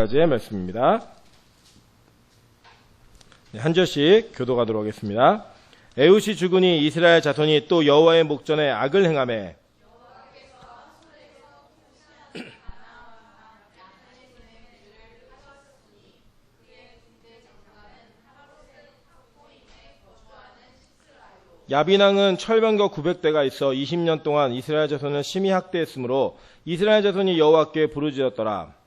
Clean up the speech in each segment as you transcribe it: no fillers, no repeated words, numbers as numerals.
까지의 말씀입니다. 한 절씩 교도가도록 하겠습니다. 에훗이 죽으니 이스라엘 자손이 또 여호와의 목전에 악을 행하매 야빈왕은 철병거 900대가 있어 20년 동안 이스라엘 자손을 심히 학대했으므로 이스라엘 자손이 여호와께 부르짖었더라.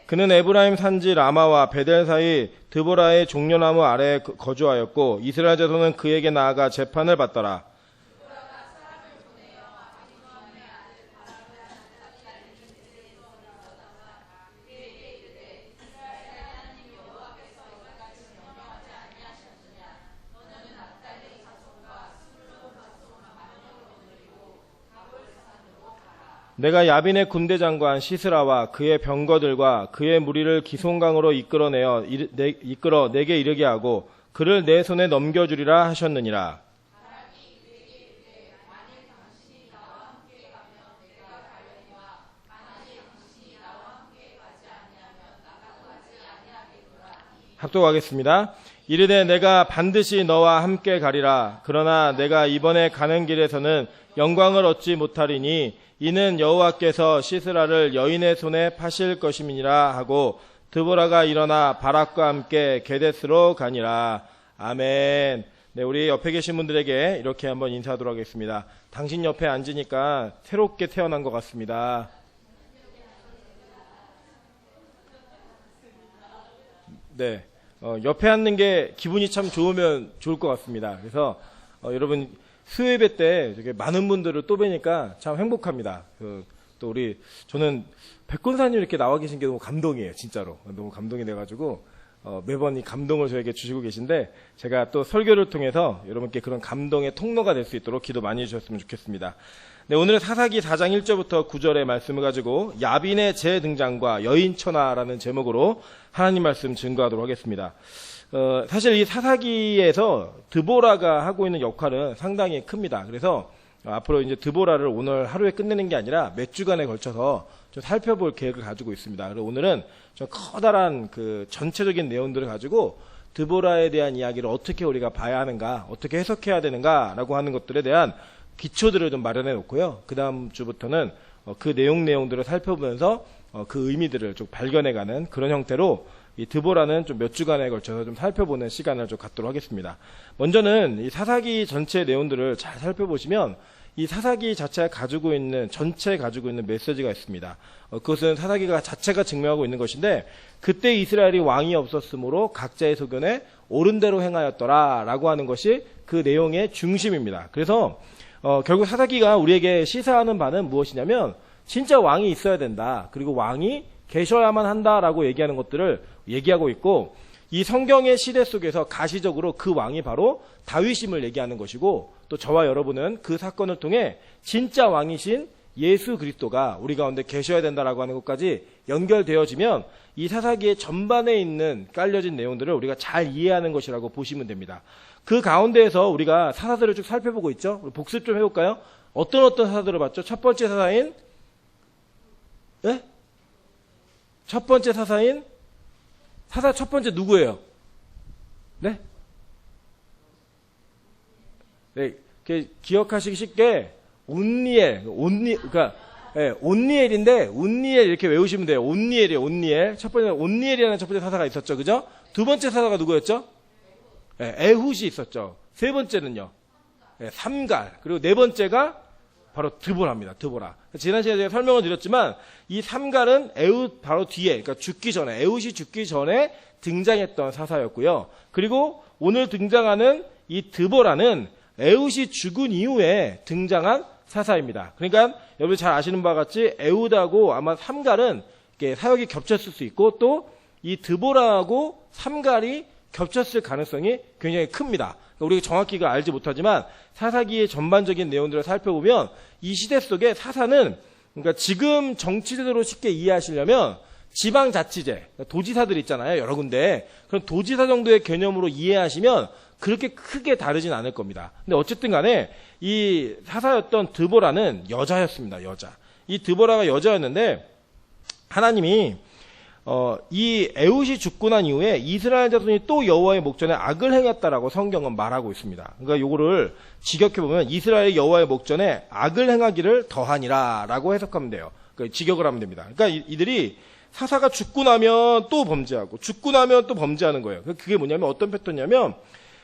그는 에브라임 산지 라마와 베델 사이 드보라의 종려나무 아래에 거주하였고 이스라엘 자손은 그에게 나아가 재판을 받더라. 내가 야빈의 군대 장관 시스라와 그의 병거들과 그의 무리를 기송강으로 이끌어 내게 이르게 하고 그를 내 손에 넘겨주리라 하셨느니라. 합독하겠습니다. 이르되 내가 반드시 너와 함께 가리라. 그러나 내가 이번에 가는 길에서는 영광을 얻지 못하리니 이는 여호와께서 시스라를 여인의 손에 파실 것임이니라 하고 드보라가 일어나 바락과 함께 게데스로 가니라. 아멘. 네, 우리 옆에 계신 분들에게 이렇게 한번 인사하도록 하겠습니다. 당신 옆에 앉으니까 새롭게 태어난 것 같습니다. 네, 옆에 앉는 게 기분이 참 좋으면 좋을 것 같습니다. 그래서 여러분 수요예배 때 이렇게 많은 분들을 또 뵈니까 참 행복합니다. 또 저는 백권사님 이렇게 나와 계신 게 너무 감동이에요. 진짜로 너무 감동이 돼가지고 매번 이 감동을 저에게 주시고 계신데 제가 또 설교를 통해서 여러분께 그런 감동의 통로가 될 수 있도록 기도 많이 해주셨으면 좋겠습니다. 네, 오늘은 사사기 4장 1절부터 9절의 말씀을 가지고 야빈의 재등장과 여인천하라는 제목으로 하나님 말씀 증거하도록 하겠습니다. 사실 이 사사기에서 드보라가 하고 있는 역할은 상당히 큽니다. 그래서 앞으로 이제 드보라를 오늘 하루에 끝내는 게 아니라 몇 주간에 걸쳐서 좀 살펴볼 계획을 가지고 있습니다. 그래서 오늘은 좀 커다란 그 전체적인 내용들을 가지고 드보라에 대한 이야기를 어떻게 우리가 봐야 하는가, 어떻게 해석해야 되는가라고 하는 것들에 대한 기초들을 좀 마련해 놓고요. 그 다음 주부터는 그 내용들을 살펴보면서 그 의미들을 좀 발견해가는 그런 형태로 이 드보라는 좀 몇 주간에 걸쳐서 좀 살펴보는 시간을 좀 갖도록 하겠습니다. 먼저는 이 사사기 전체 내용들을 잘 살펴보시면 이 사사기 자체가 가지고 있는 메시지가 있습니다. 그것은 사사기가 자체가 증명하고 있는 것인데 그때 이스라엘이 왕이 없었으므로 각자의 소견에 옳은 대로 행하였더라라고 하는 것이 그 내용의 중심입니다. 그래서 결국 사사기가 우리에게 시사하는 바는 무엇이냐면 진짜 왕이 있어야 된다. 그리고 왕이 계셔야만 한다라고 얘기하는 것들을 얘기하고 있고 이 성경의 시대 속에서 가시적으로 그 왕이 바로 다윗임을 얘기하는 것이고 또 저와 여러분은 그 사건을 통해 진짜 왕이신 예수 그리스도가 우리 가운데 계셔야 된다라고 하는 것까지 연결되어지면 이 사사기의 전반에 있는 깔려진 내용들을 우리가 잘 이해하는 것이라고 보시면 됩니다. 그 가운데에서 우리가 사사들을 쭉 살펴보고 있죠. 우리 복습 좀 해볼까요? 어떤 사사들을 봤죠? 첫 번째 사사인 첫 번째 사사인 사사 첫 번째 누구예요? 네? 네, 기억하시기 쉽게 그러니까 온니엘인데 온니엘 이렇게 외우시면 돼요. 온니엘이에요. 온니엘. 첫 번째 온니엘이라는 첫 번째 사사가 있었죠, 그죠? 두 번째 사사가 누구였죠? 네, 에훗이 있었죠. 세 번째는요, 네, 삼갈. 그리고 네 번째가 바로 드보라입니다. 드보라. 지난 시간에 제가 설명을 드렸지만 이 삼갈은 에훗 바로 뒤에, 그러니까 에훗이 죽기 전에 등장했던 사사였고요. 그리고 오늘 등장하는 이 드보라는 에훗이 죽은 이후에 등장한 사사입니다. 그러니까 여러분 잘 아시는 바와 같이 에훗하고 아마 삼갈은 사역이 겹쳤을 수 있고 또 이 드보라하고 삼갈이 겹쳤을 가능성이 굉장히 큽니다. 우리가 정확히 알지 못하지만 사사기의 전반적인 내용들을 살펴보면 이 시대 속에 사사는 그러니까 지금 정치제도로 쉽게 이해하시려면 지방자치제, 도지사들 있잖아요. 여러 군데. 그런 도지사 정도의 개념으로 이해하시면 그렇게 크게 다르진 않을 겁니다. 근데 어쨌든 간에 이 사사였던 드보라는 여자였습니다. 여자. 이 드보라가 여자였는데 하나님이 이 에훗이 죽고 난 이후에 이스라엘 자손이 또 여호와의 목전에 악을 행했다라고 성경은 말하고 있습니다. 그러니까 요거를 직역해 보면 이스라엘 여호와의 목전에 악을 행하기를 더하니라라고 해석하면 돼요. 그러니까 직역을 하면 됩니다. 그러니까 이들이 사사가 죽고 나면 또 범죄하고 죽고 나면 또 범죄하는 거예요. 그게 뭐냐면 어떤 패턴이냐면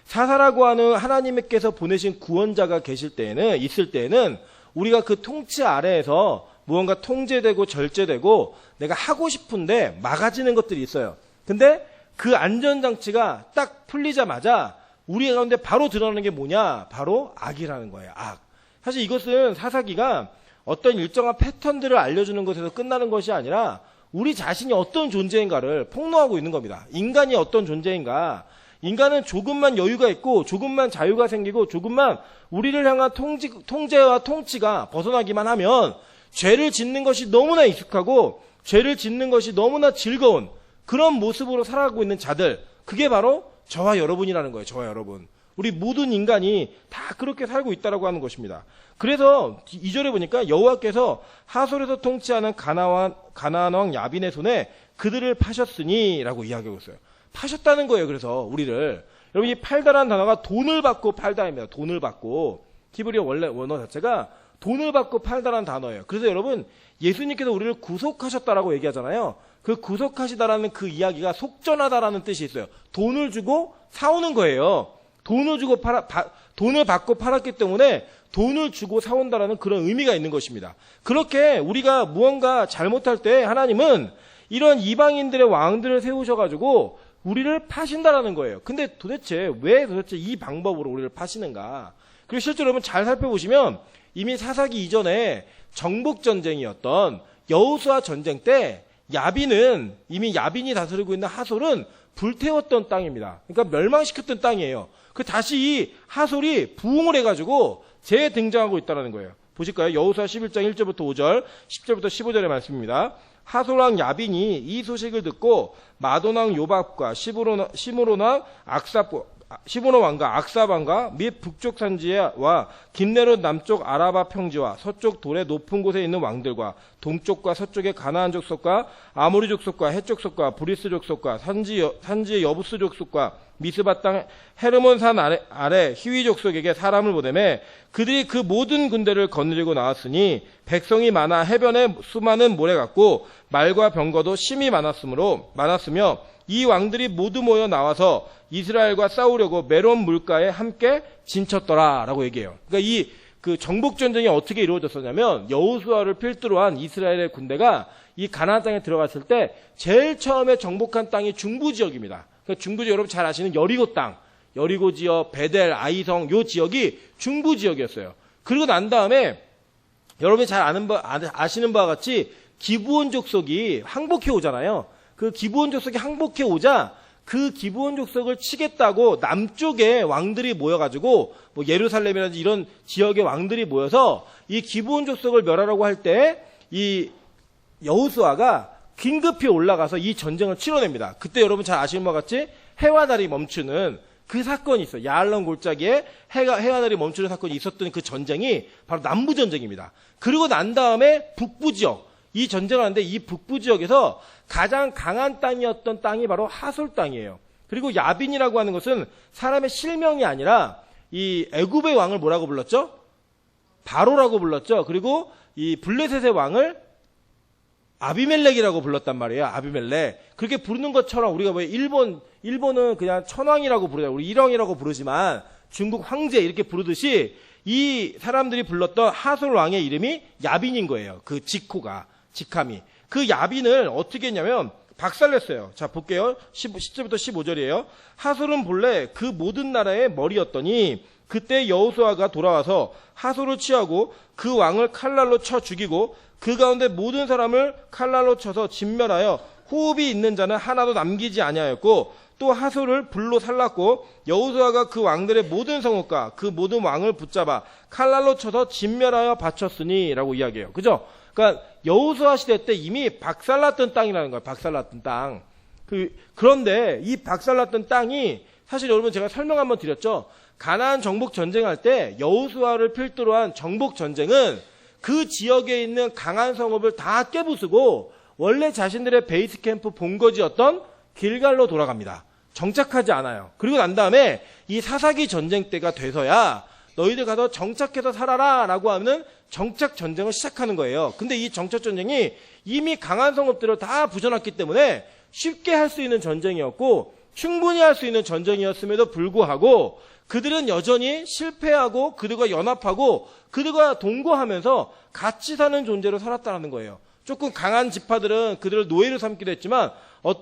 사사라고 하는 하나님께서 보내신 구원자가 있을 때에는 우리가 그 통치 아래에서 무언가 통제되고 절제되고 내가 하고 싶은데 막아지는 것들이 있어요. 근데 그 안전장치가 딱 풀리자마자 우리 가운데 바로 드러나는 게 뭐냐? 바로 악이라는 거예요. 악. 사실 이것은 사사기가 어떤 일정한 패턴들을 알려주는 것에서 끝나는 것이 아니라 우리 자신이 어떤 존재인가를 폭로하고 있는 겁니다. 인간이 어떤 존재인가. 인간은 조금만 여유가 있고 조금만 자유가 생기고 조금만 우리를 향한 통제와 통치가 벗어나기만 하면 죄를 짓는 것이 너무나 익숙하고 죄를 짓는 것이 너무나 즐거운 그런 모습으로 살아가고 있는 자들, 그게 바로 저와 여러분이라는 거예요. 저와 여러분. 우리 모든 인간이 다 그렇게 살고 있다라고 하는 것입니다. 그래서 2절에 보니까 여호와께서 하솔에서 통치하는 가나안 왕 야빈의 손에 그들을 파셨으니라고 이야기하고 있어요. 파셨다는 거예요. 그래서 우리를. 여러분 이 팔다라는 단어가 돈을 받고 팔다입니다. 돈을 받고. 히브리어 원래 원어 자체가 돈을 받고 팔다라는 단어예요. 그래서 여러분 예수님께서 우리를 구속하셨다라고 얘기하잖아요. 그 구속하시다라는 그 이야기가 속전하다라는 뜻이 있어요. 돈을 주고 사오는 거예요. 돈을 받고 팔았기 때문에 돈을 주고 사온다라는 그런 의미가 있는 것입니다. 그렇게 우리가 무언가 잘못할 때 하나님은 이런 이방인들의 왕들을 세우셔가지고 우리를 파신다라는 거예요. 근데 왜 도대체 이 방법으로 우리를 파시는가? 그리고 실제로 여러분 잘 살펴보시면 이미 사사기 이전에 정복전쟁이었던 여호수아 전쟁 때 이미 야빈이 다스리고 있는 하솔은 불태웠던 땅입니다. 그러니까 멸망시켰던 땅이에요. 다시 이 하솔이 부흥을 해가지고 재등장하고 있다는 거예요. 보실까요? 여호수아 11장 1절부터 5절, 10절부터 15절의 말씀입니다. 하솔왕 야빈이 이 소식을 듣고 마돈왕 요밥과 시므론 왕과 악삽 왕과 및 북쪽 산지와 긴네롯 남쪽 아라바 평지와 서쪽 돌의 높은 곳에 있는 왕들과 동쪽과 서쪽의 가나안 족속과 아모리 족속과 헷 족속과 브리스 족속과 산지의 여부스 족속과 미스바 땅 헤르몬 산 아래 히위 족속에게 사람을 보내매 그들이 그 모든 군대를 거느리고 나왔으니 백성이 많아 해변에 수많은 모래 같고 말과 병거도 심히 많았으며 이 왕들이 모두 모여 나와서 이스라엘과 싸우려고 메론 물가에 함께 진쳤더라라고 얘기해요. 그러니까 그 정복 전쟁이 어떻게 이루어졌었냐면 여호수아를 필두로 한 이스라엘의 군대가 이 가나안 땅에 들어갔을 때 제일 처음에 정복한 땅이 중부 지역입니다. 그러니까 중부 지역 여러분 잘 아시는 여리고 땅, 여리고 지역, 베델, 아이성 요 지역이 중부 지역이었어요. 그리고 난 다음에 여러분이 잘 아시는 바와 같이 기브온 족속이 항복해 오잖아요. 그 기브온 족속이 항복해 오자 그 기브온 족속을 치겠다고 남쪽에 왕들이 모여가지고 뭐 예루살렘이라든지 이런 지역의 왕들이 모여서 이 기브온 족속을 멸하라고 할 때 이 여호수아가 긴급히 올라가서 이 전쟁을 치러냅니다. 그때 여러분 잘 아시는 바와 같이 해와 달이 멈추는 그 사건이 있어요. 야알론 골짜기에 해와 달이 멈추는 사건이 있었던 그 전쟁이 바로 남부 전쟁입니다. 그리고 난 다음에 북부 지역 이 전쟁을 하는데 이 북부 지역에서 가장 강한 땅이었던 땅이 바로 하솔 땅이에요. 그리고 야빈이라고 하는 것은 사람의 실명이 아니라 이 애굽의 왕을 뭐라고 불렀죠? 바로라고 불렀죠. 그리고 이 블레셋의 왕을 아비멜렉이라고 불렀단 말이에요. 아비멜렉. 그렇게 부르는 것처럼 우리가 왜 일본은 그냥 천왕이라고 부르잖아요. 우리 일왕이라고 부르지만 중국 황제 이렇게 부르듯이 이 사람들이 불렀던 하솔 왕의 이름이 야빈인 거예요. 그 직함이. 그 야빈을 어떻게 했냐면 박살냈어요. 자, 볼게요. 10절부터 15절이에요. 하솔은 본래 그 모든 나라의 머리였더니 그때 여호수아가 돌아와서 하솔을 취하고 그 왕을 칼날로 쳐 죽이고 그 가운데 모든 사람을 칼날로 쳐서 진멸하여 호흡이 있는 자는 하나도 남기지 아니하였고 또 하솔을 불로 살랐고 여호수아가 그 왕들의 모든 성읍과 그 모든 왕을 붙잡아 칼날로 쳐서 진멸하여 바쳤으니라고 이야기해요. 그죠? 그러니까 여호수아 시대 때 이미 박살났던 땅이라는 거예요. 박살났던 땅. 그런데 이 박살났던 땅이 사실 여러분 제가 설명 한번 드렸죠. 가나안 정복 전쟁할 때 여호수아를 필두로 한 정복 전쟁은 그 지역에 있는 강한 성읍을 다 깨부수고 원래 자신들의 베이스 캠프 본거지였던 길갈로 돌아갑니다. 정착하지 않아요. 그리고 난 다음에 이 사사기 전쟁 때가 돼서야 너희들 가서 정착해서 살아라 라고 하는 정착 전쟁을 시작하는 거예요. 근데 이 정착 전쟁이 이미 강한 성읍들을 다 부셔놨기 때문에 쉽게 할 수 있는 전쟁이었고 충분히 할 수 있는 전쟁이었음에도 불구하고 그들은 여전히 실패하고 그들과 연합하고 그들과 동거하면서 같이 사는 존재로 살았다는 거예요. 조금 강한 지파들은 그들을 노예로 삼기도 했지만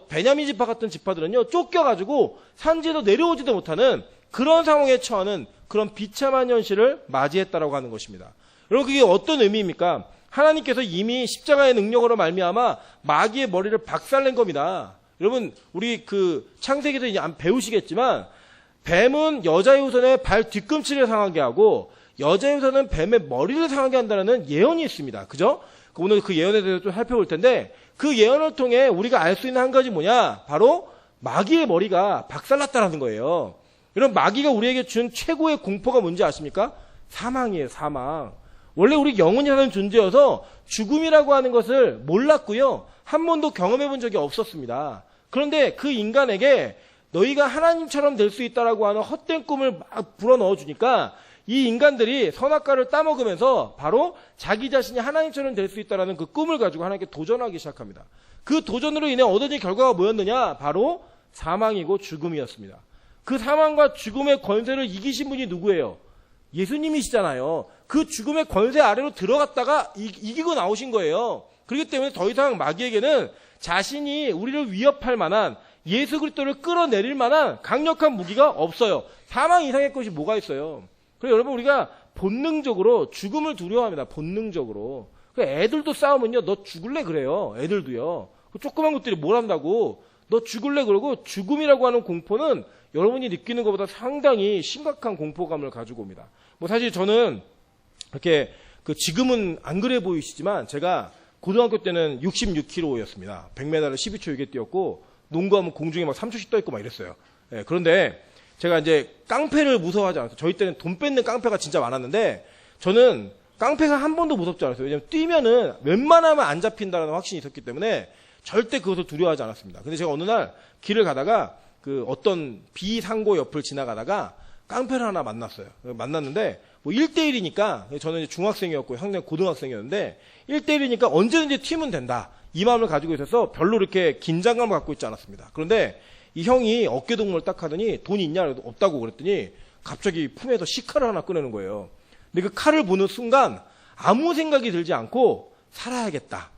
베냐민 지파 같은 지파들은요 쫓겨가지고 산지에도 내려오지도 못하는 그런 상황에 처하는 그런 비참한 현실을 맞이했다라고 하는 것입니다. 여러분 그게 어떤 의미입니까? 하나님께서 이미 십자가의 능력으로 말미암아 마귀의 머리를 박살낸 겁니다. 여러분 우리 그 창세기에서 이제 안 배우시겠지만 뱀은 여자의 후손의 발 뒤꿈치를 상하게 하고 여자의 후손은 뱀의 머리를 상하게 한다는 예언이 있습니다. 그죠? 오늘 그 예언에 대해서 좀 살펴볼 텐데 그 예언을 통해 우리가 알 수 있는 한 가지 뭐냐? 바로 마귀의 머리가 박살났다는 거예요. 여러분 마귀가 우리에게 준 최고의 공포가 뭔지 아십니까? 사망이에요. 사망. 원래 우리 영원히 사는 존재여서 죽음이라고 하는 것을 몰랐고요. 한 번도 경험해 본 적이 없었습니다. 그런데 그 인간에게 너희가 하나님처럼 될 수 있다라고 하는 헛된 꿈을 막 불어넣어 주니까 이 인간들이 선악과를 따먹으면서 바로 자기 자신이 하나님처럼 될 수 있다라는 그 꿈을 가지고 하나님께 도전하기 시작합니다. 그 도전으로 인해 얻어진 결과가 뭐였느냐? 바로 사망이고 죽음이었습니다. 그 사망과 죽음의 권세를 이기신 분이 누구예요? 예수님이시잖아요. 그 죽음의 권세 아래로 들어갔다가 이기고 나오신 거예요. 그렇기 때문에 더 이상 마귀에게는 자신이 우리를 위협할 만한 예수 그리스도를 끌어내릴 만한 강력한 무기가 없어요. 사망 이상의 것이 뭐가 있어요? 그래서 여러분 우리가 본능적으로 죽음을 두려워합니다. 본능적으로. 애들도 싸우면요. 너 죽을래 그래요. 애들도요. 조그만 것들이 뭘 한다고. 너 죽을래 그러고 죽음이라고 하는 공포는 여러분이 느끼는 것보다 상당히 심각한 공포감을 가지고 옵니다. 뭐 사실 저는 이렇게 지금은 안 그래 보이시지만 제가 고등학교 때는 66kg였습니다. 100m를 12초 6에 뛰었고 농구하면 공중에 막 3초씩 떠 있고 막 이랬어요. 예, 그런데 제가 이제 깡패를 무서워하지 않았어요. 저희 때는 돈 뺏는 깡패가 진짜 많았는데 저는 깡패가 한 번도 무섭지 않았어요. 왜냐면 뛰면은 웬만하면 안 잡힌다라는 확신이 있었기 때문에 절대 그것을 두려워하지 않았습니다. 근데 제가 어느 날 길을 가다가 어떤 비상고 옆을 지나가다가 깡패를 하나 만났어요. 만났는데 뭐 1대1이니까 저는 이제 중학생이었고 형님 고등학생이었는데 1대1이니까 언제든지 튀면 된다. 이 마음을 가지고 있어서 별로 이렇게 긴장감을 갖고 있지 않았습니다. 그런데 이 형이 어깨동무를 딱 하더니 돈이 있냐? 없다고 그랬더니 갑자기 품에서 시칼을 하나 꺼내는 거예요. 근데 그 칼을 보는 순간 아무 생각이 들지 않고 살아야겠다.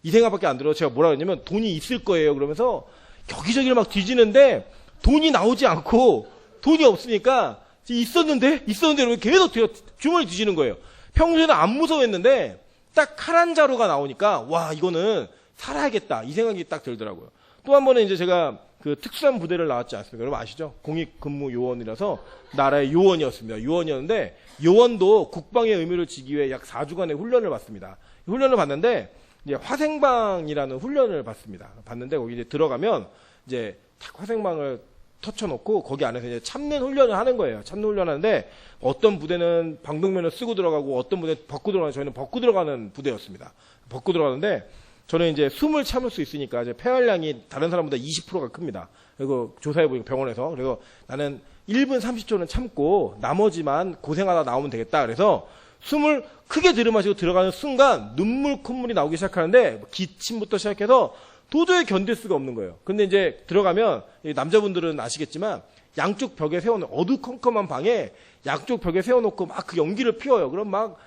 이 생각밖에 안 들어요. 제가 뭐라 그랬냐면 돈이 있을 거예요. 그러면서 여기저기를 막 뒤지는데 돈이 나오지 않고 돈이 없으니까 있었는데 이러면 계속 주머니 뒤지는 거예요. 평소에는 안 무서워했는데 딱 칼 한 자루가 나오니까 와 이거는 살아야겠다 이 생각이 딱 들더라고요. 또 한 번은 이제 제가 특수한 부대를 나왔지 않습니까? 여러분 아시죠? 공익근무 요원이라서 나라의 요원이었습니다. 요원이었는데 요원도 국방의 의무를 지기 위해 약 4주간의 훈련을 받습니다. 훈련을 받는데 이제 화생방이라는 훈련을 받습니다. 받는데 거기 이제 들어가면 이제 탁 화생방을 터쳐놓고 거기 안에서 이제 참는 훈련을 하는 거예요. 참는 훈련하는데 어떤 부대는 방독면을 쓰고 들어가고 어떤 부대는 벗고 들어가는 저희는 벗고 들어가는 부대였습니다. 벗고 들어가는데 저는 이제 숨을 참을 수 있으니까 이제 폐활량이 다른 사람보다 20%가 큽니다. 그리고 조사해보니까 병원에서 그래서 나는 1분 30초는 참고 나머지만 고생하다 나오면 되겠다. 그래서 숨을 크게 들이마시고 들어가는 순간 눈물 콧물이 나오기 시작하는데 기침부터 시작해서 도저히 견딜 수가 없는 거예요. 근데 이제 들어가면 남자분들은 아시겠지만 양쪽 벽에 세워놓은 어두컴컴한 방에 양쪽 벽에 세워놓고 막 그 연기를 피워요. 그럼 막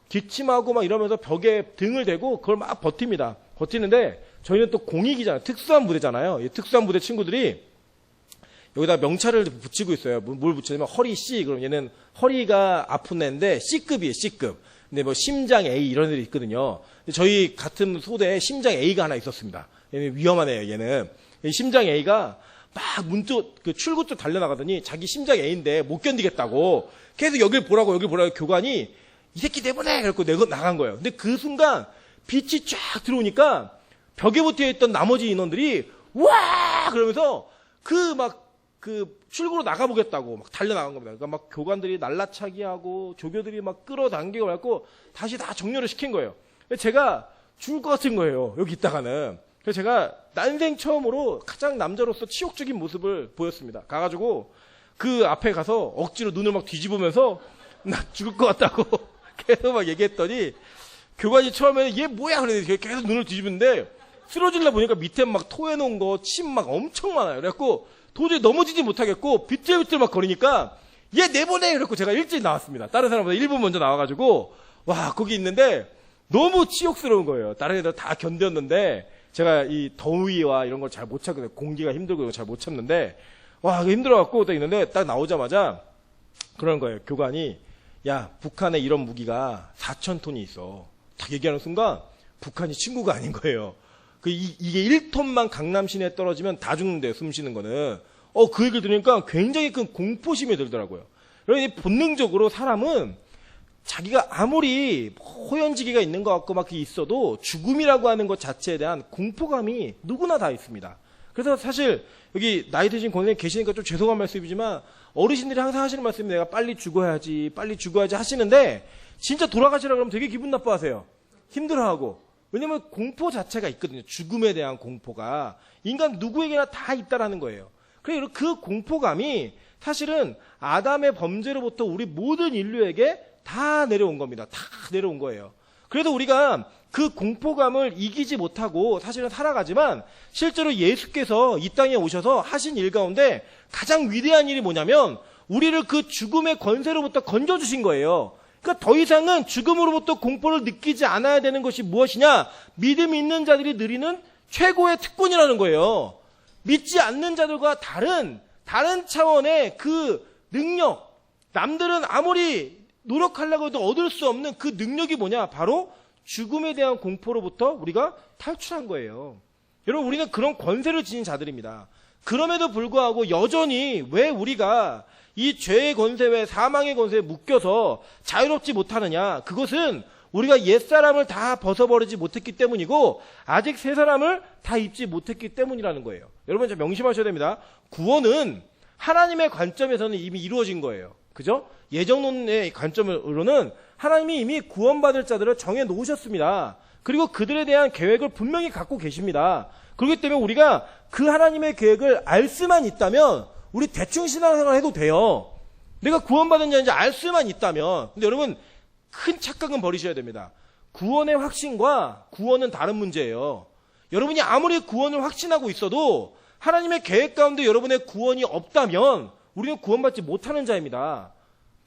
기침하고 막 이러면서 벽에 등을 대고 그걸 막 버팁니다. 버티는데 저희는 또 공익이잖아요. 특수한 부대잖아요. 이 특수한 부대 친구들이 여기다 명찰을 붙이고 있어요. 뭘 붙이냐면 허리 C. 그럼 얘는 허리가 아픈 애인데 C급이에요. C급. 근데 뭐 심장 A 이런 애들이 있거든요. 근데 저희 같은 소대에 심장 A가 하나 있었습니다. 얘는 위험한 애예요, 얘는. 심장 A가 막 그 출구 쪽 달려나가더니 자기 심장 A인데 못 견디겠다고 계속 여길 보라고 교관이 이 새끼 내보내! 그래갖고 내가 나간 거예요. 근데 그 순간 빛이 쫙 들어오니까 벽에 붙어 있던 나머지 인원들이 와! 그러면서 그 출구로 나가보겠다고 막 달려나간 겁니다. 그러니까 막 교관들이 날라차기 하고 조교들이 막 끌어당기고 해갖고 다시 다 정렬을 시킨 거예요. 제가 죽을 것 같은 거예요. 여기 있다가는. 그래서 제가 난생 처음으로 가장 남자로서 치욕적인 모습을 보였습니다. 가가지고 그 앞에 가서 억지로 눈을 막 뒤집으면서 나 죽을 것 같다고 계속 막 얘기했더니 교관이 처음에는 얘 뭐야 그랬는데 계속 눈을 뒤집는데 쓰러질라 보니까 밑에 막 토해놓은 거 침 막 엄청 많아요. 그래갖고 도저히 넘어지지 못하겠고 비틀비틀 막 거리니까 얘 내보내! 그래갖고 제가 일찍 나왔습니다. 다른 사람보다 1분 먼저 나와가지고 와 거기 있는데 너무 치욕스러운 거예요. 다른 애들 다 견뎠는데 제가 이 더위와 이런 걸 잘 못 참거든요. 공기가 힘들고 잘 못 참는데 와 힘들어갖고 딱 있는데 딱 나오자마자 그런 거예요. 교관이 야 북한에 이런 무기가 4,000톤이 있어. 딱 얘기하는 순간 북한이 친구가 아닌 거예요. 이게 1톤만 강남 시내에 떨어지면 다 죽는데요. 숨 쉬는 거는. 그 얘기를 들으니까 굉장히 큰 공포심이 들더라고요. 그러니 본능적으로 사람은 자기가 아무리 호연지기가 있는 것 같고 막 있어도 죽음이라고 하는 것 자체에 대한 공포감이 누구나 다 있습니다. 그래서 사실 여기 나이 드신 권사님 계시니까 좀 죄송한 말씀이지만 어르신들이 항상 하시는 말씀이 내가 빨리 죽어야지 하시는데 진짜 돌아가시라 그러면 되게 기분 나빠하세요. 힘들어하고. 왜냐면 공포 자체가 있거든요. 죽음에 대한 공포가. 인간 누구에게나 다 있다라는 거예요. 그래서 그 공포감이 사실은 아담의 범죄로부터 우리 모든 인류에게 다 내려온 겁니다. 다 내려온 거예요. 그래도 우리가 그 공포감을 이기지 못하고 사실은 살아가지만 실제로 예수께서 이 땅에 오셔서 하신 일 가운데 가장 위대한 일이 뭐냐면 우리를 그 죽음의 권세로부터 건져주신 거예요. 그러니까 더 이상은 죽음으로부터 공포를 느끼지 않아야 되는 것이 무엇이냐? 믿음이 있는 자들이 누리는 최고의 특권이라는 거예요. 믿지 않는 자들과 다른 차원의 그 능력, 남들은 아무리 노력하려고 해도 얻을 수 없는 그 능력이 뭐냐? 바로 죽음에 대한 공포로부터 우리가 탈출한 거예요. 여러분 우리는 그런 권세를 지닌 자들입니다. 그럼에도 불구하고 여전히 왜 우리가 이 죄의 권세와 사망의 권세에 묶여서 자유롭지 못하느냐? 그것은 우리가 옛사람을 다 벗어버리지 못했기 때문이고 아직 새 사람을 다 입지 못했기 때문이라는 거예요. 여러분 좀 명심하셔야 됩니다. 구원은 하나님의 관점에서는 이미 이루어진 거예요. 그죠? 예정론의 관점으로는 하나님이 이미 구원받을 자들을 정해 놓으셨습니다. 그리고 그들에 대한 계획을 분명히 갖고 계십니다. 그렇기 때문에 우리가 그 하나님의 계획을 알 수만 있다면 우리 대충 신앙생활 해도 돼요. 내가 구원받은 자인지 알 수만 있다면. 근데 여러분 큰 착각은 버리셔야 됩니다. 구원의 확신과 구원은 다른 문제예요. 여러분이 아무리 구원을 확신하고 있어도 하나님의 계획 가운데 여러분의 구원이 없다면 우리는 구원받지 못하는 자입니다.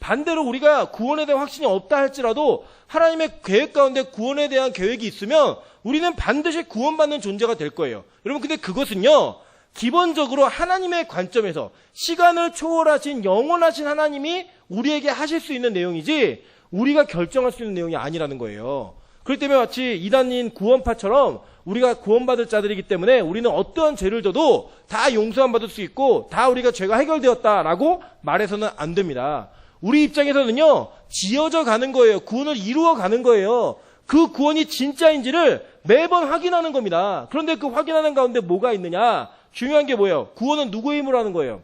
반대로 우리가 구원에 대한 확신이 없다 할지라도 하나님의 계획 가운데 구원에 대한 계획이 있으면 우리는 반드시 구원받는 존재가 될 거예요. 여러분 근데 그것은요 기본적으로 하나님의 관점에서 시간을 초월하신 영원하신 하나님이 우리에게 하실 수 있는 내용이지 우리가 결정할 수 있는 내용이 아니라는 거예요. 그렇기 때문에 마치 이단인 구원파처럼 우리가 구원받을 자들이기 때문에 우리는 어떠한 죄를 져도 다 용서함 받을 수 있고 다 우리가 죄가 해결되었다라고 말해서는 안 됩니다. 우리 입장에서는요 지어져 가는 거예요. 구원을 이루어 가는 거예요. 그 구원이 진짜인지를 매번 확인하는 겁니다. 그런데 그 확인하는 가운데 뭐가 있느냐? 중요한 게 뭐예요? 구원은 누구의 힘으로 하는 거예요?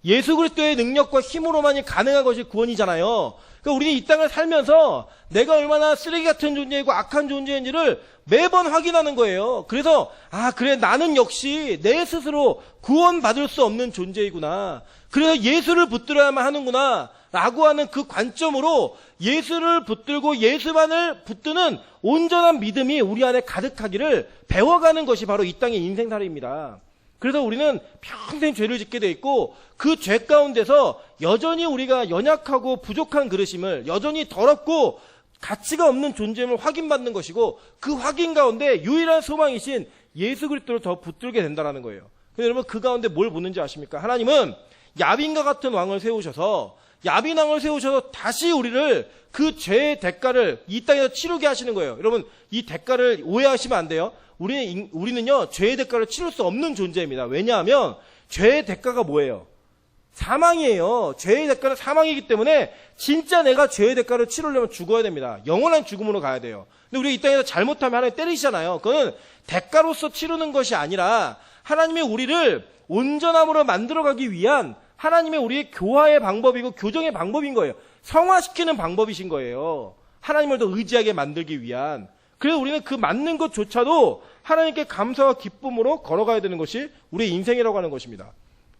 예수 그리스도의 능력과 힘으로만이 가능한 것이 구원이잖아요. 그러니까 우리는 이 땅을 살면서 내가 얼마나 쓰레기 같은 존재이고 악한 존재인지를 매번 확인하는 거예요. 그래서 그래 나는 역시 내 스스로 구원받을 수 없는 존재이구나. 그래서 예수를 붙들어야만 하는구나 라고 하는 그 관점으로 예수를 붙들고 예수만을 붙드는 온전한 믿음이 우리 안에 가득하기를 배워가는 것이 바로 이 땅의 인생살이입니다. 그래서 우리는 평생 죄를 짓게 돼 있고 그 죄 가운데서 여전히 우리가 연약하고 부족한 그릇임을 여전히 더럽고 가치가 없는 존재임을 확인받는 것이고 그 확인 가운데 유일한 소망이신 예수 그리스도를 더 붙들게 된다는 거예요. 근데 여러분 그 가운데 뭘 보는지 아십니까? 하나님은 야빈과 같은 왕을 세우셔서 야빈왕을 세우셔서 다시 우리를 그 죄의 대가를 이 땅에서 치르게 하시는 거예요. 여러분, 이 대가를 오해하시면 안 돼요. 우리는요, 죄의 대가를 치를 수 없는 존재입니다. 왜냐하면 죄의 대가가 뭐예요? 사망이에요. 죄의 대가는 사망이기 때문에 진짜 내가 죄의 대가를 치르려면 죽어야 됩니다. 영원한 죽음으로 가야 돼요. 근데 우리가 이 땅에서 잘못하면 하나님 때리시잖아요. 그거는 대가로서 치르는 것이 아니라 하나님이 우리를 온전함으로 만들어가기 위한 하나님의 우리의 교화의 방법이고 교정의 방법인 거예요. 성화시키는 방법이신 거예요. 하나님을 더 의지하게 만들기 위한. 그래서 우리는 그 맞는 것조차도 하나님께 감사와 기쁨으로 걸어가야 되는 것이 우리의 인생이라고 하는 것입니다.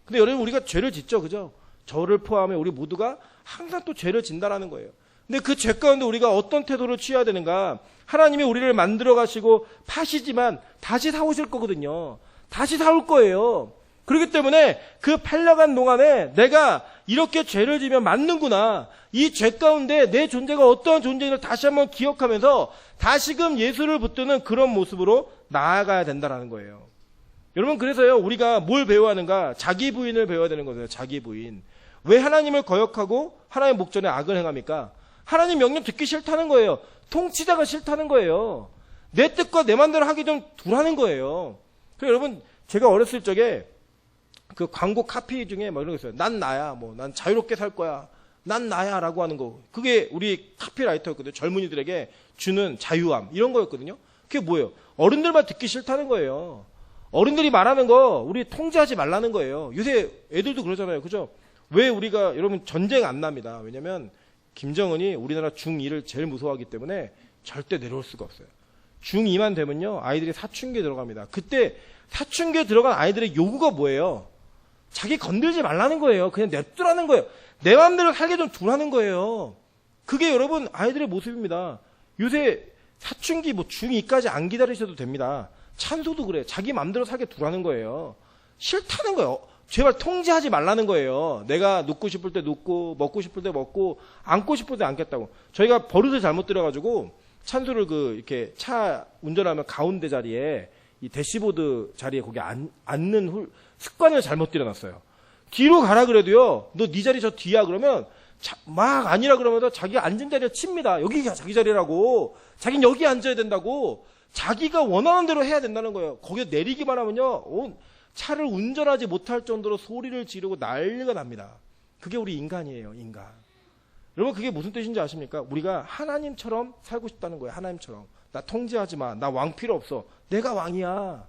근데 여러분, 우리가 죄를 짓죠, 그죠? 저를 포함해 우리 모두가 항상 또 죄를 진다라는 거예요. 근데 그 죄 가운데 우리가 어떤 태도를 취해야 되는가? 하나님이 우리를 만들어 가시고 파시지만 다시 사오실 거거든요. 다시 사올 거예요. 그렇기 때문에 그 팔려간 동안에 내가 이렇게 죄를 지면 맞는구나. 이 죄 가운데 내 존재가 어떠한 존재인지를 다시 한번 기억하면서 다시금 예수를 붙드는 그런 모습으로 나아가야 된다라는 거예요. 여러분, 그래서요, 우리가 뭘 배워야 하는가? 자기 부인을 배워야 되는 거예요. 자기 부인. 왜 하나님을 거역하고 하나님의 목전에 악을 행합니까? 하나님 명령 듣기 싫다는 거예요. 통치자가 싫다는 거예요. 내 뜻과 내 마음대로 하기 좀 두라는 거예요. 그래서 여러분, 제가 어렸을 적에 그 광고 카피 중에 뭐 이런 거 있어요. 난 나야. 뭐, 난 자유롭게 살 거야. 난 나야. 라고 하는 거. 그게 우리 카피라이터였거든요. 젊은이들에게 주는 자유함. 이런 거였거든요. 그게 뭐예요? 어른들만 듣기 싫다는 거예요. 어른들이 말하는 거 우리 통제하지 말라는 거예요. 요새 애들도 그러잖아요. 그죠? 왜 우리가, 여러분, 전쟁 안 납니다. 왜냐면 김정은이 우리나라 중2를 제일 무서워하기 때문에 절대 내려올 수가 없어요. 중2만 되면요, 아이들이 사춘기에 들어갑니다. 그때 사춘기에 들어간 아이들의 요구가 뭐예요? 자기 건들지 말라는 거예요. 그냥 냅두라는 거예요. 내 마음대로 살게 좀 두라는 거예요. 그게 여러분 아이들의 모습입니다. 요새 사춘기 뭐 중2까지 안 기다리셔도 됩니다. 찬소도 그래. 자기 마음대로 살게 두라는 거예요. 싫다는 거예요. 제발 통제하지 말라는 거예요. 내가 눕고 싶을 때 눕고 먹고 싶을 때 먹고 앉고 싶을 때 앉겠다고. 저희가 버릇을 잘못 들여가지고 찬소를 이렇게 차 운전하면 가운데 자리에 이 대시보드 자리에 거기 앉는 습관을 잘못 들여놨어요. 뒤로 가라 그래도요, 너 네 자리 저 뒤야 그러면 막 아니라 그러면서 자기가 앉은 자리에 칩니다. 여기가 자기 자리라고. 자기는 여기 앉아야 된다고. 자기가 원하는 대로 해야 된다는 거예요. 거기서 내리기만 하면요, 차를 운전하지 못할 정도로 소리를 지르고 난리가 납니다. 그게 우리 인간이에요, 인간. 여러분, 그게 무슨 뜻인지 아십니까? 우리가 하나님처럼 살고 싶다는 거예요. 하나님처럼. 나 통제하지 마. 나 왕 필요 없어. 내가 왕이야.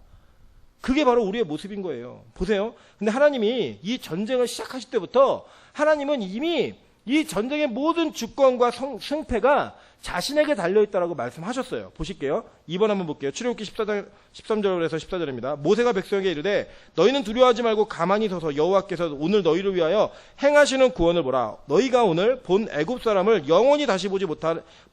그게 바로 우리의 모습인 거예요. 보세요. 근데 하나님이 이 전쟁을 시작하실 때부터 하나님은 이미 이 전쟁의 모든 주권과 승패가 자신에게 달려있다라고 말씀하셨어요. 보실게요. 2번 한번 볼게요. 출애굽기 13절에서 14절입니다. 모세가 백성에게 이르되 너희는 두려워하지 말고 가만히 서서 여호와께서 오늘 너희를 위하여 행하시는 구원을 보라. 너희가 오늘 본 애굽 사람을 영원히 다시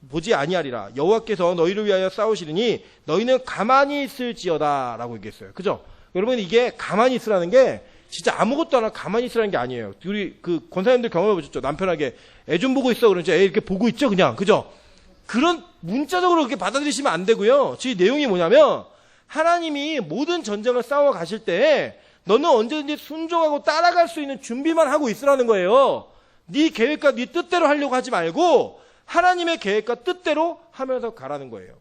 보지 아니하리라. 여호와께서 너희를 위하여 싸우시리니 너희는 가만히 있을지어다 라고 얘기했어요. 그죠? 여러분, 이게 가만히 있으라는 게 진짜 아무것도 안 하고 가만히 있으라는 게 아니에요. 우리 권사님들 경험해 보셨죠? 남편에게 애 좀 보고 있어 그러지 애 이렇게 보고 있죠, 그냥. 그죠? 그런 문자적으로 그렇게 받아들이시면 안 되고요. 제 내용이 뭐냐면 하나님이 모든 전쟁을 싸워 가실 때 너는 언제든지 순종하고 따라갈 수 있는 준비만 하고 있으라는 거예요. 네 계획과 네 뜻대로 하려고 하지 말고 하나님의 계획과 뜻대로 하면서 가라는 거예요.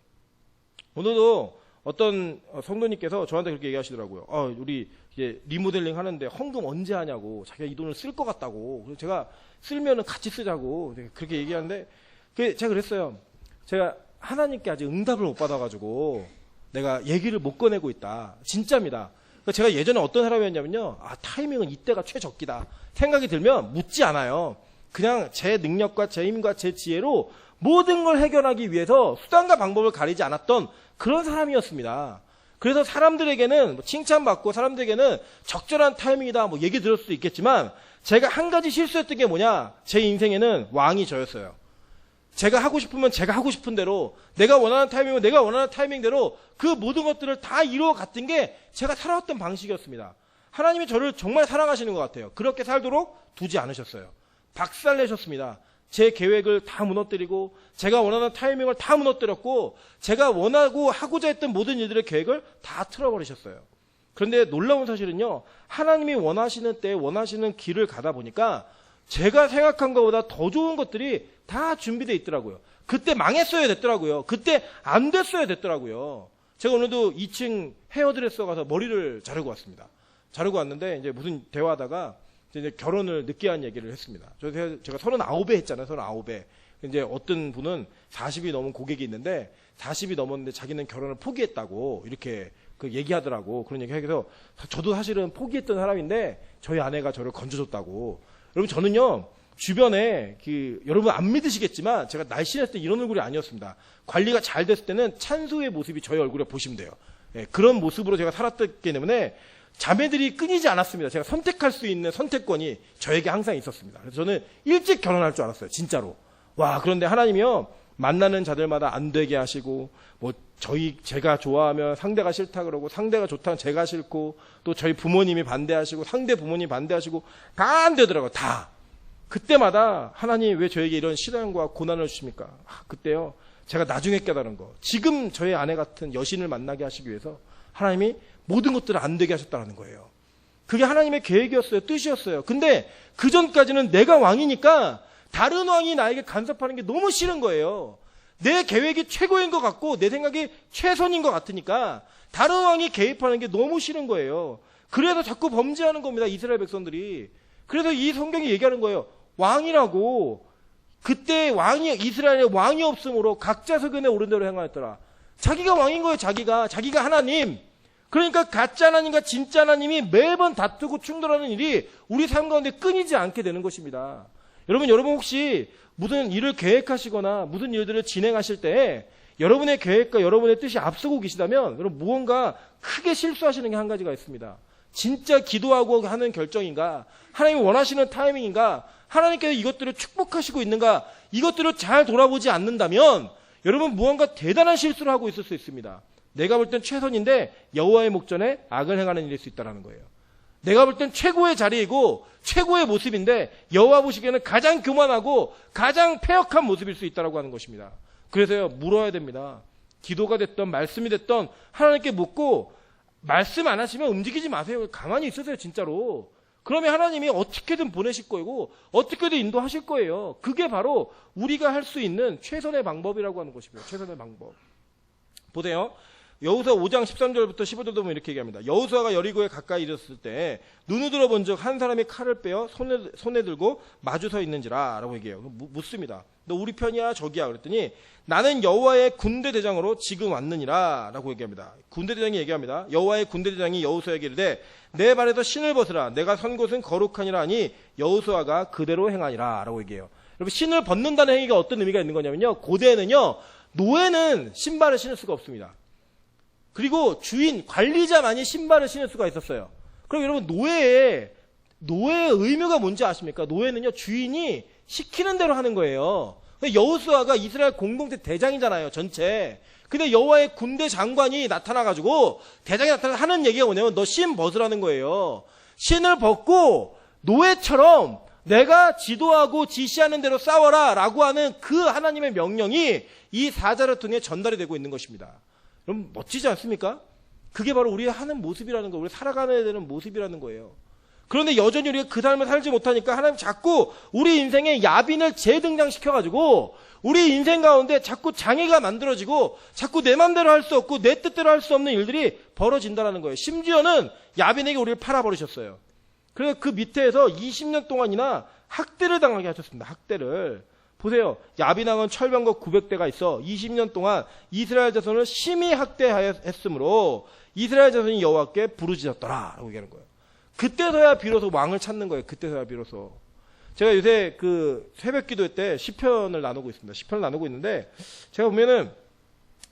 오늘도 어떤 성도님께서 저한테 그렇게 얘기하시더라고요. 우리 이제 리모델링 하는데 헌금 언제 하냐고. 자기가 이 돈을 쓸 것 같다고. 그래서 제가 쓰면은 같이 쓰자고 그렇게 얘기하는데 제가 그랬어요. 제가 하나님께 아직 응답을 못 받아가지고 내가 얘기를 못 꺼내고 있다. 진짜입니다. 제가 예전에 어떤 사람이었냐면요. 타이밍은 이때가 최적기다. 생각이 들면 묻지 않아요. 그냥 제 능력과 제 힘과 제 지혜로 모든 걸 해결하기 위해서 수단과 방법을 가리지 않았던 그런 사람이었습니다. 그래서 사람들에게는 칭찬받고 사람들에게는 적절한 타이밍이다 뭐 얘기 들을 수도 있겠지만 제가 한 가지 실수했던 게 뭐냐. 제 인생에는 왕이 저였어요. 제가 하고 싶으면 제가 하고 싶은 대로 내가 원하는 타이밍은 내가 원하는 타이밍대로 그 모든 것들을 다 이루어 갔던 게 제가 살아왔던 방식이었습니다. 하나님이 저를 정말 사랑하시는 것 같아요. 그렇게 살도록 두지 않으셨어요. 박살내셨습니다. 제 계획을 다 무너뜨리고 제가 원하는 타이밍을 다 무너뜨렸고 제가 원하고 하고자 했던 모든 일들의 계획을 다 틀어버리셨어요. 그런데 놀라운 사실은요. 하나님이 원하시는 때 원하시는 길을 가다 보니까 제가 생각한 것보다 더 좋은 것들이 다 준비되어 있더라고요. 그때 망했어야 됐더라고요. 그때 안 됐어야 됐더라고요. 제가 오늘도 2층 헤어드레서 가서 머리를 자르고 왔습니다. 자르고 왔는데 이제 무슨 대화하다가 이제 결혼을 늦게 한 얘기를 했습니다. 제가 39배 했잖아요. 39배. 이제 어떤 분은 40이 넘은 고객이 있는데 40이 넘었는데 자기는 결혼을 포기했다고 이렇게 그 얘기하더라고. 그런 얘기 해서 저도 사실은 포기했던 사람인데 저희 아내가 저를 건져줬다고. 여러분 저는요 주변에 여러분 안 믿으시겠지만 제가 날씬했을 때 이런 얼굴이 아니었습니다. 관리가 잘 됐을 때는 찬수의 모습이 저희 얼굴에 보시면 돼요. 예, 그런 모습으로 제가 살았기 때문에 자매들이 끊이지 않았습니다. 제가 선택할 수 있는 선택권이 저에게 항상 있었습니다. 그래서 저는 일찍 결혼할 줄 알았어요. 진짜로. 와, 그런데 하나님이요 만나는 자들마다 안 되게 하시고 뭐 제가 좋아하면 상대가 싫다 그러고 상대가 좋다면 제가 싫고 또 저희 부모님이 반대하시고 상대 부모님이 반대하시고 다 안 되더라고요. 다. 그때마다 하나님 왜 저에게 이런 시련과 고난을 주십니까? 그때요 제가 나중에 깨달은 거, 지금 저의 아내 같은 여신을 만나게 하시기 위해서 하나님이 모든 것들을 안 되게 하셨다는 거예요. 그게 하나님의 계획이었어요. 뜻이었어요. 근데 그 전까지는 내가 왕이니까 다른 왕이 나에게 간섭하는 게 너무 싫은 거예요. 내 계획이 최고인 것 같고 내 생각이 최선인 것 같으니까 다른 왕이 개입하는 게 너무 싫은 거예요. 그래서 자꾸 범죄하는 겁니다. 이스라엘 백성들이. 그래서 이 성경이 얘기하는 거예요. 왕이라고 그때 이스라엘에 왕이 없으므로 각자 소견에 오른 대로 행하였더라. 자기가 왕인 거예요. 자기가 하나님. 그러니까 가짜 하나님과 진짜 하나님이 매번 다투고 충돌하는 일이 우리 삶 가운데 끊이지 않게 되는 것입니다. 여러분 혹시 무슨 일을 계획하시거나 무슨 일들을 진행하실 때 여러분의 계획과 여러분의 뜻이 앞서고 계시다면 여러분 무언가 크게 실수하시는 게 한 가지가 있습니다. 진짜 기도하고 하는 결정인가? 하나님이 원하시는 타이밍인가? 하나님께서 이것들을 축복하시고 있는가? 이것들을 잘 돌아보지 않는다면 여러분 무언가 대단한 실수를 하고 있을 수 있습니다. 내가 볼 땐 최선인데 여호와의 목전에 악을 행하는 일일 수 있다는 거예요. 내가 볼 땐 최고의 자리이고 최고의 모습인데 여호와 보시기에는 가장 교만하고 가장 패역한 모습일 수 있다고 하는 것입니다. 그래서요 물어야 됩니다. 기도가 됐던 말씀이 됐던 하나님께 묻고 말씀 안 하시면 움직이지 마세요. 가만히 있으세요 진짜로. 그러면 하나님이 어떻게든 보내실 거고 어떻게든 인도하실 거예요. 그게 바로 우리가 할 수 있는 최선의 방법이라고 하는 것입니다. 최선의 방법. 보세요. 여호수아 5장 13절부터 15절도 보면 이렇게 얘기합니다. 여호수아가 여리고에 가까이 이르렀을 때 눈을 들어본즉 한 사람이 칼을 빼어 손에 들고 마주 서 있는지라 라고 얘기해요. 묻습니다. 너 우리 편이야 저기야 그랬더니 나는 여호와의 군대 대장으로 지금 왔느니라 라고 얘기합니다. 군대 대장이 얘기합니다. 여호와의 군대 대장이 여호수아에게 이르되 내 발에서 신을 벗으라. 내가 선 곳은 거룩하니라 하니 여호수아가 그대로 행하니라 라고 얘기해요. 여러분 신을 벗는다는 행위가 어떤 의미가 있는 거냐면요. 고대에는요 노예는 신발을 신을 수가 없습니다. 그리고 주인, 관리자만이 신발을 신을 수가 있었어요. 그럼 여러분 노예의 의무가 뭔지 아십니까? 노예는요 주인이 시키는 대로 하는 거예요. 여호수아가 이스라엘 공동체 대장이잖아요. 전체. 근데 여호와의 군대 장관이 나타나가지고 대장이 나타나서 하는 얘기가 뭐냐면 너 신 벗으라는 거예요. 신을 벗고 노예처럼 내가 지도하고 지시하는 대로 싸워라 라고 하는 그 하나님의 명령이 이 사자를 통해 전달이 되고 있는 것입니다. 여러분 멋지지 않습니까? 그게 바로 우리가 하는 모습이라는 거예요. 우리 살아가야 되는 모습이라는 거예요. 그런데 여전히 우리가 그 삶을 살지 못하니까 하나님 자꾸 우리 인생에 야빈을 재등장시켜가지고 우리 인생 가운데 자꾸 장애가 만들어지고 자꾸 내 맘대로 할 수 없고 내 뜻대로 할 수 없는 일들이 벌어진다는 거예요. 심지어는 야빈에게 우리를 팔아버리셨어요. 그래서 그 밑에서 20년 동안이나 학대를 당하게 하셨습니다. 학대를. 보세요. 야빈왕은 철병거 900대가 있어 20년 동안 이스라엘 자손을 심히 학대하였으므로 이스라엘 자손이 여호와께 부르짖었더라 라고 얘기하는 거예요. 그때서야 비로소 왕을 찾는 거예요. 그때서야 비로소. 제가 요새 그 새벽 기도 때 시편을 나누고 있습니다. 시편을 나누고 있는데 제가 보면은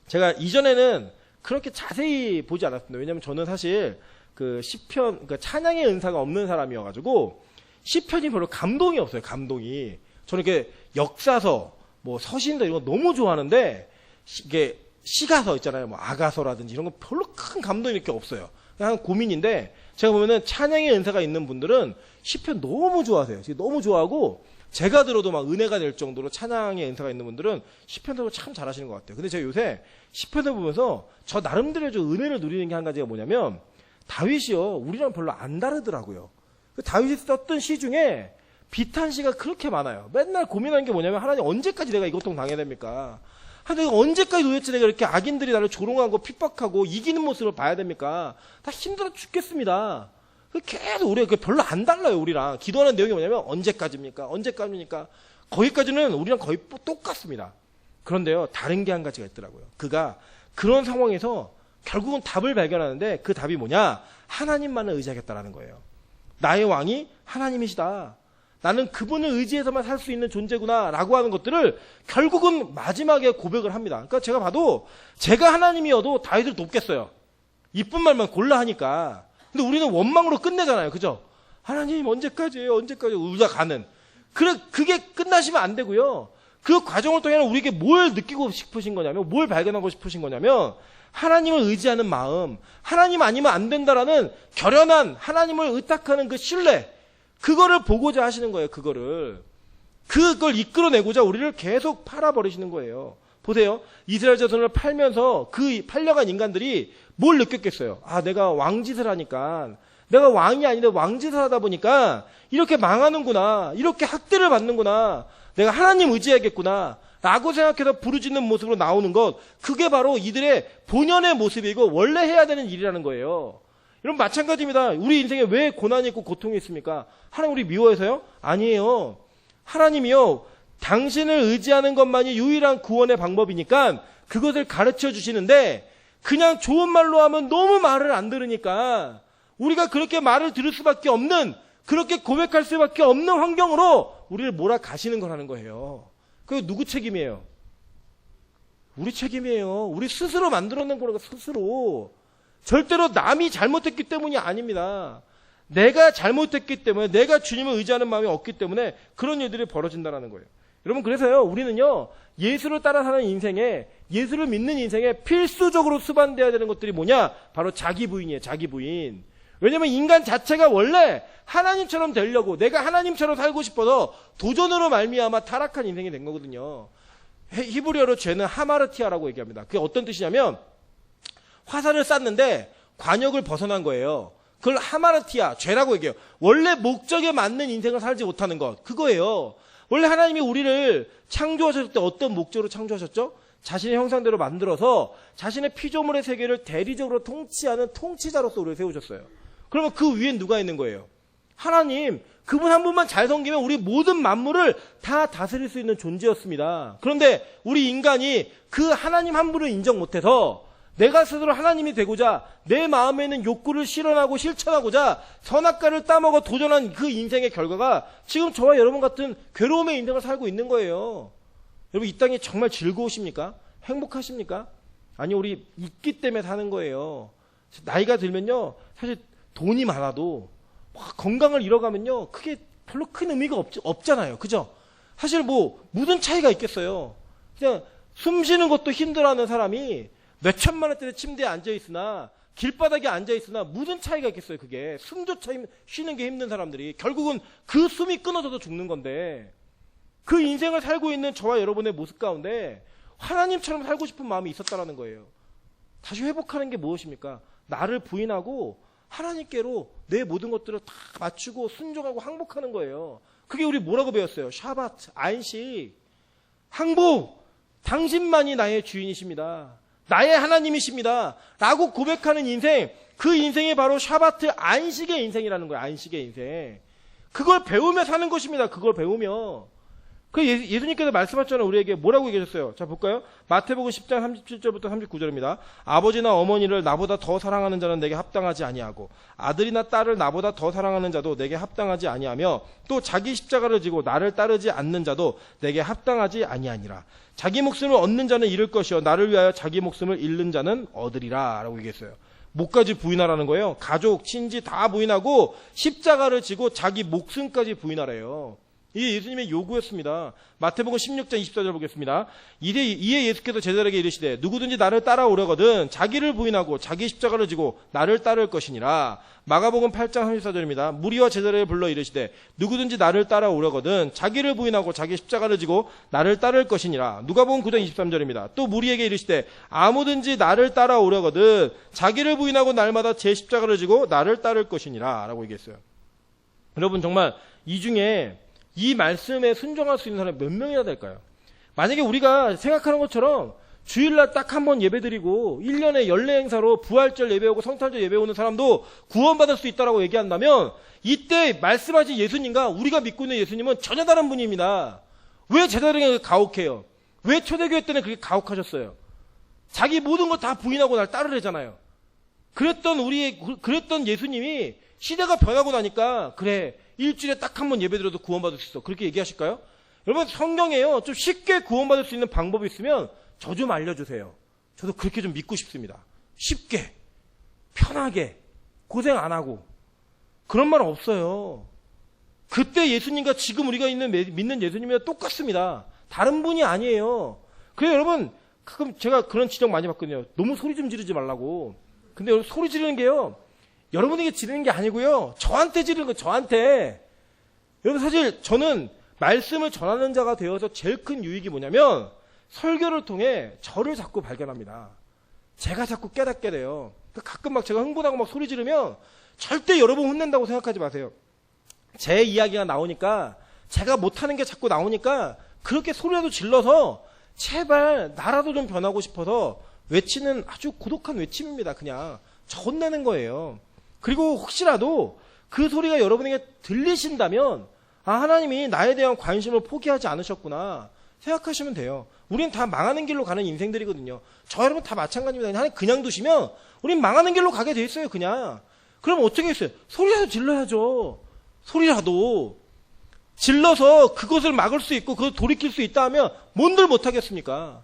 제가 이전에는 그렇게 자세히 보지 않았습니다. 왜냐하면 저는 사실 그 시편, 그러니까 찬양의 은사가 없는 사람이어가지고 시편이 별로 감동이 없어요. 감동이. 저는 이렇게 역사서, 뭐 서신서 이런 거 너무 좋아하는데 이게 시가서 있잖아요. 뭐 아가서라든지 이런 거 별로 큰 감동이 이렇게 없어요. 그냥 고민인데 제가 보면은 찬양의 은사가 있는 분들은 시편 너무 좋아하세요. 너무 좋아하고 제가 들어도 막 은혜가 될 정도로 찬양의 은사가 있는 분들은 시편도 참 잘하시는 것 같아요. 근데 제가 요새 시편을 보면서 저 나름대로 좀 은혜를 누리는 게 한 가지가 뭐냐면 다윗이요 우리랑 별로 안 다르더라고요. 다윗이 썼던 시 중에 비탄시가 그렇게 많아요. 맨날 고민하는 게 뭐냐면 하나님 언제까지 내가 이 고통 당해야 됩니까? 하나님 언제까지 도대체 내가 이렇게 악인들이 나를 조롱하고 핍박하고 이기는 모습을 봐야 됩니까? 다 힘들어 죽겠습니다. 계속 우리가 별로 안 달라요. 우리랑 기도하는 내용이 뭐냐면 언제까지입니까? 언제까지입니까? 거기까지는 우리랑 거의 똑같습니다. 그런데요, 다른 게 한 가지가 있더라고요. 그가 그런 상황에서 결국은 답을 발견하는데 그 답이 뭐냐? 하나님만을 의지하겠다라는 거예요. 나의 왕이 하나님이시다. 나는 그분을 의지해서만 살 수 있는 존재구나 라고 하는 것들을 결국은 마지막에 고백을 합니다. 그러니까 제가 봐도 제가 하나님이어도 다윗을 돕겠어요. 이쁜 말만 골라 하니까. 근데 우리는 원망으로 끝내잖아요. 그죠? 하나님 언제까지예요? 언제까지 우리가 가는. 그게 끝나시면 안 되고요. 그 과정을 통해 우리에게 뭘 느끼고 싶으신 거냐면, 뭘 발견하고 싶으신 거냐면, 하나님을 의지하는 마음, 하나님 아니면 안 된다라는 결연한 하나님을 의탁하는 그 신뢰, 그거를 보고자 하시는 거예요. 그걸 이끌어내고자 우리를 계속 팔아버리시는 거예요. 보세요. 이스라엘 자손을 팔면서 그 팔려간 인간들이 뭘 느꼈겠어요? 아, 내가 왕짓을 하니까, 내가 왕이 아닌데 왕짓을 하다 보니까 이렇게 망하는구나, 이렇게 학대를 받는구나, 내가 하나님 의지해야겠구나 라고 생각해서 부르짖는 모습으로 나오는 것, 그게 바로 이들의 본연의 모습이고 원래 해야 되는 일이라는 거예요. 여러분 마찬가지입니다. 우리 인생에 왜 고난이 있고 고통이 있습니까? 하나님 우리 미워해서요? 아니에요. 하나님이요, 당신을 의지하는 것만이 유일한 구원의 방법이니까 그것을 가르쳐 주시는데, 그냥 좋은 말로 하면 너무 말을 안 들으니까 우리가 그렇게 말을 들을 수밖에 없는, 그렇게 고백할 수밖에 없는 환경으로 우리를 몰아가시는 거라는 거예요. 그게 누구 책임이에요? 우리 책임이에요. 우리 스스로 만들어낸 거라고, 스스로. 절대로 남이 잘못했기 때문이 아닙니다. 내가 잘못했기 때문에, 내가 주님을 의지하는 마음이 없기 때문에 그런 일들이 벌어진다는 거예요. 여러분, 그래서요, 우리는요, 예수를 따라 사는 인생에, 예수를 믿는 인생에 필수적으로 수반되어야 되는 것들이 뭐냐? 바로 자기 부인이에요. 자기 부인. 왜냐면 인간 자체가 원래 하나님처럼 되려고, 내가 하나님처럼 살고 싶어서 도전으로 말미암아 타락한 인생이 된 거거든요. 히브리어로 죄는 하마르티아라고 얘기합니다. 그게 어떤 뜻이냐면, 화살을 쐈는데 관역을 벗어난 거예요. 그걸 하마르티아, 죄라고 얘기해요. 원래 목적에 맞는 인생을 살지 못하는 것, 그거예요. 원래 하나님이 우리를 창조하셨을 때 어떤 목적으로 창조하셨죠? 자신의 형상대로 만들어서 자신의 피조물의 세계를 대리적으로 통치하는 통치자로서 우리를 세우셨어요. 그러면 그 위엔 누가 있는 거예요? 하나님. 그분 한 분만 잘 섬기면 우리 모든 만물을 다 다스릴 수 있는 존재였습니다. 그런데 우리 인간이 그 하나님 한 분을 인정 못해서 내가 스스로 하나님이 되고자 내 마음에 있는 욕구를 실현하고 실천하고자 선악과를 따먹어 도전한 그 인생의 결과가 지금 저와 여러분 같은 괴로움의 인생을 살고 있는 거예요. 여러분, 이 땅이 정말 즐거우십니까? 행복하십니까? 아니, 우리 있기 때문에 사는 거예요. 나이가 들면요, 사실 돈이 많아도 건강을 잃어가면요, 그게 별로 큰 의미가 없잖아요. 그죠? 사실 무슨 차이가 있겠어요. 그냥 숨 쉬는 것도 힘들어하는 사람이 몇 천만 원짜리 침대에 앉아있으나, 길바닥에 앉아있으나 무슨 차이가 있겠어요. 그게 숨조차 쉬는 게 힘든 사람들이 결국은 그 숨이 끊어져서 죽는 건데, 그 인생을 살고 있는 저와 여러분의 모습 가운데 하나님처럼 살고 싶은 마음이 있었다라는 거예요. 다시 회복하는 게 무엇입니까? 나를 부인하고 하나님께로 내 모든 것들을 다 맞추고 순종하고 항복하는 거예요. 그게 우리 뭐라고 배웠어요? 샤바트, 안식, 항복. 당신만이 나의 주인이십니다. 나의 하나님이십니다. 라고 고백하는 인생, 그 인생이 바로 샤바트, 안식의 인생이라는 거예요. 안식의 인생. 그걸 배우며 사는 것입니다. 그걸 배우며. 그 예수님께서 말씀하셨잖아요. 우리에게 뭐라고 얘기하셨어요? 자, 볼까요? 마태복음 10장 37절부터 39절입니다. 아버지나 어머니를 나보다 더 사랑하는 자는 내게 합당하지 아니하고, 아들이나 딸을 나보다 더 사랑하는 자도 내게 합당하지 아니하며, 또 자기 십자가를 지고 나를 따르지 않는 자도 내게 합당하지 아니하니라. 자기 목숨을 얻는 자는 잃을 것이요, 나를 위하여 자기 목숨을 잃는 자는 얻으리라. 라고 얘기했어요. 뭐까지 부인하라는 거예요? 가족, 친지 다 부인하고 십자가를 지고 자기 목숨까지 부인하래요. 이게 예수님의 요구였습니다. 마태복음 16장 24절 보겠습니다. 이에 예수께서 제자들에게 이르시되 누구든지 나를 따라오려거든 자기를 부인하고 자기 십자가를 지고 나를 따를 것이니라. 마가복음 8장 34절입니다. 무리와 제자들을 불러 이르시되 누구든지 나를 따라오려거든 자기를 부인하고 자기 십자가를 지고 나를 따를 것이니라. 누가복음 9장 23절입니다. 또 무리에게 이르시되 아무든지 나를 따라오려거든 자기를 부인하고 날마다 제 십자가를 지고 나를 따를 것이니라. 라고 얘기했어요. 여러분, 정말 이 중에 이 말씀에 순종할 수 있는 사람이 몇 명이나 될까요? 만약에 우리가 생각하는 것처럼 주일날 딱 한 번 예배드리고 1년에 연례 행사로 부활절 예배오고 성탄절 예배 오는 사람도 구원받을 수 있다라고 얘기한다면 이때 말씀하신 예수님과 우리가 믿고 있는 예수님은 전혀 다른 분입니다. 왜 제자들에게 가혹해요? 왜 초대교회 때는 그렇게 가혹하셨어요? 자기 모든 걸 다 부인하고 날 따르래잖아요. 그랬던 예수님이 시대가 변하고 나니까 그래 일주일에 딱 한 번 예배드려도 구원받을 수 있어. 그렇게 얘기하실까요? 여러분 성경에요. 좀 쉽게 구원받을 수 있는 방법이 있으면 저 좀 알려주세요. 저도 그렇게 좀 믿고 싶습니다. 쉽게, 편하게, 고생 안 하고. 그런 말 없어요. 그때 예수님과 지금 우리가 믿는 예수님이랑 똑같습니다. 다른 분이 아니에요. 그래서 여러분 가끔 제가 그런 지적 많이 받거든요. 너무 소리 좀 지르지 말라고. 근데 여러분 소리 지르는 게요. 여러분에게 지르는 게 아니고요. 저한테 지르는 거예요. 저한테. 여러분 사실 저는 말씀을 전하는 자가 되어서 제일 큰 유익이 뭐냐면 설교를 통해 저를 자꾸 발견합니다. 제가 자꾸 깨닫게 돼요. 가끔 막 제가 흥분하고 막 소리 지르면 절대 여러분 혼낸다고 생각하지 마세요. 제 이야기가 나오니까 제가 못하는 게 자꾸 나오니까 그렇게 소리라도 질러서 제발 나라도 좀 변하고 싶어서 외치는 아주 고독한 외침입니다. 그냥 저 혼내는 거예요. 그리고 혹시라도 그 소리가 여러분에게 들리신다면 아 하나님이 나에 대한 관심을 포기하지 않으셨구나 생각하시면 돼요. 우린 다 망하는 길로 가는 인생들이거든요. 저 여러분 다 마찬가지입니다. 하나님 그냥 두시면 우린 망하는 길로 가게 돼 있어요. 그냥. 그럼 어떻게 했어요? 소리라도 질러야죠. 소리라도 질러서 그것을 막을 수 있고 그것을 돌이킬 수 있다 하면 뭔들 못하겠습니까?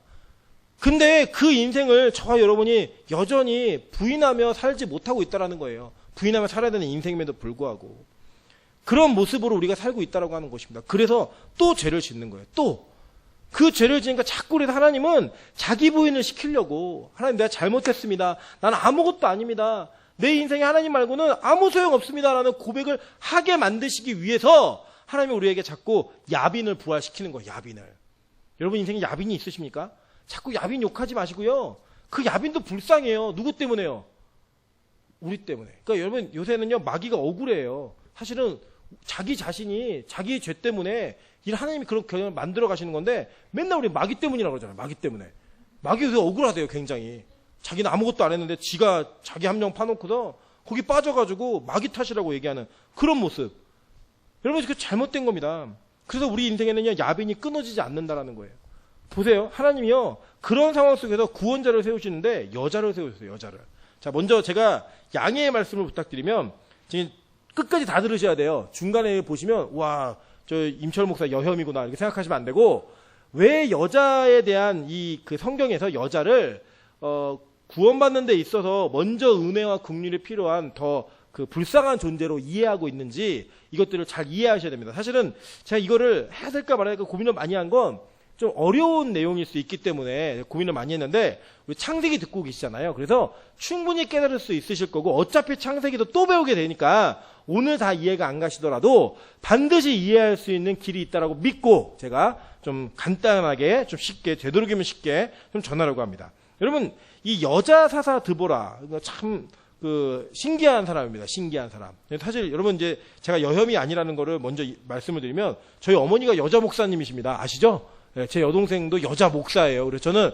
근데 그 인생을 저와 여러분이 여전히 부인하며 살지 못하고 있다는 거예요. 부인하며 살아야 되는 인생임에도 불구하고 그런 모습으로 우리가 살고 있다고 하는 것입니다. 그래서 또 죄를 짓는 거예요. 또 그 죄를 지니까 자꾸 우리 하나님은 자기 부인을 시키려고 하나님 내가 잘못했습니다. 나는 아무것도 아닙니다. 내 인생에 하나님 말고는 아무 소용 없습니다라는 고백을 하게 만드시기 위해서 하나님이 우리에게 자꾸 야빈을 부활시키는 거예요. 야빈을. 여러분 인생에 야빈이 있으십니까? 자꾸 야빈 욕하지 마시고요. 그 야빈도 불쌍해요. 누구 때문에요? 우리 때문에. 그러니까 여러분 요새는요 마귀가 억울해요. 사실은 자기 자신이 자기 죄 때문에 하나님이 그런 경향을 만들어 가시는 건데 맨날 우리 마귀 때문이라고 그러잖아요. 마귀 때문에. 마귀 요새 억울하대요. 굉장히. 자기는 아무것도 안 했는데 지가 자기 함정 파놓고서 거기 빠져가지고 마귀 탓이라고 얘기하는 그런 모습. 여러분 그 잘못된 겁니다. 그래서 우리 인생에는요 야빈이 끊어지지 않는다라는 거예요. 보세요. 하나님이요 그런 상황 속에서 구원자를 세우시는데 여자를 세우셨어요. 여자를. 자 먼저 제가 양해의 말씀을 부탁드리면 지금 끝까지 다 들으셔야 돼요. 중간에 보시면 와 저 임철 목사 여혐이구나 이렇게 생각하시면 안 되고 왜 여자에 대한 이 그 성경에서 여자를 구원받는 데 있어서 먼저 은혜와 긍휼이 필요한 더 그 불쌍한 존재로 이해하고 있는지 이것들을 잘 이해하셔야 됩니다. 사실은 제가 이거를 해야 될까 말아야 될까 고민을 많이 한 건 좀 어려운 내용일 수 있기 때문에 고민을 많이 했는데 우리 창세기 듣고 계시잖아요. 그래서 충분히 깨달을 수 있으실 거고 어차피 창세기도 또 배우게 되니까 오늘 다 이해가 안 가시더라도 반드시 이해할 수 있는 길이 있다라고 믿고 제가 좀 간단하게 좀 쉽게 되도록이면 쉽게 좀 전하려고 합니다. 여러분 이 여자 사사 드보라 참 그 신기한 사람입니다. 신기한 사람. 사실 여러분 이제 제가 여혐이 아니라는 거를 먼저 말씀을 드리면 저희 어머니가 여자 목사님이십니다. 아시죠? 네, 제 여동생도 여자 목사예요. 그래서 저는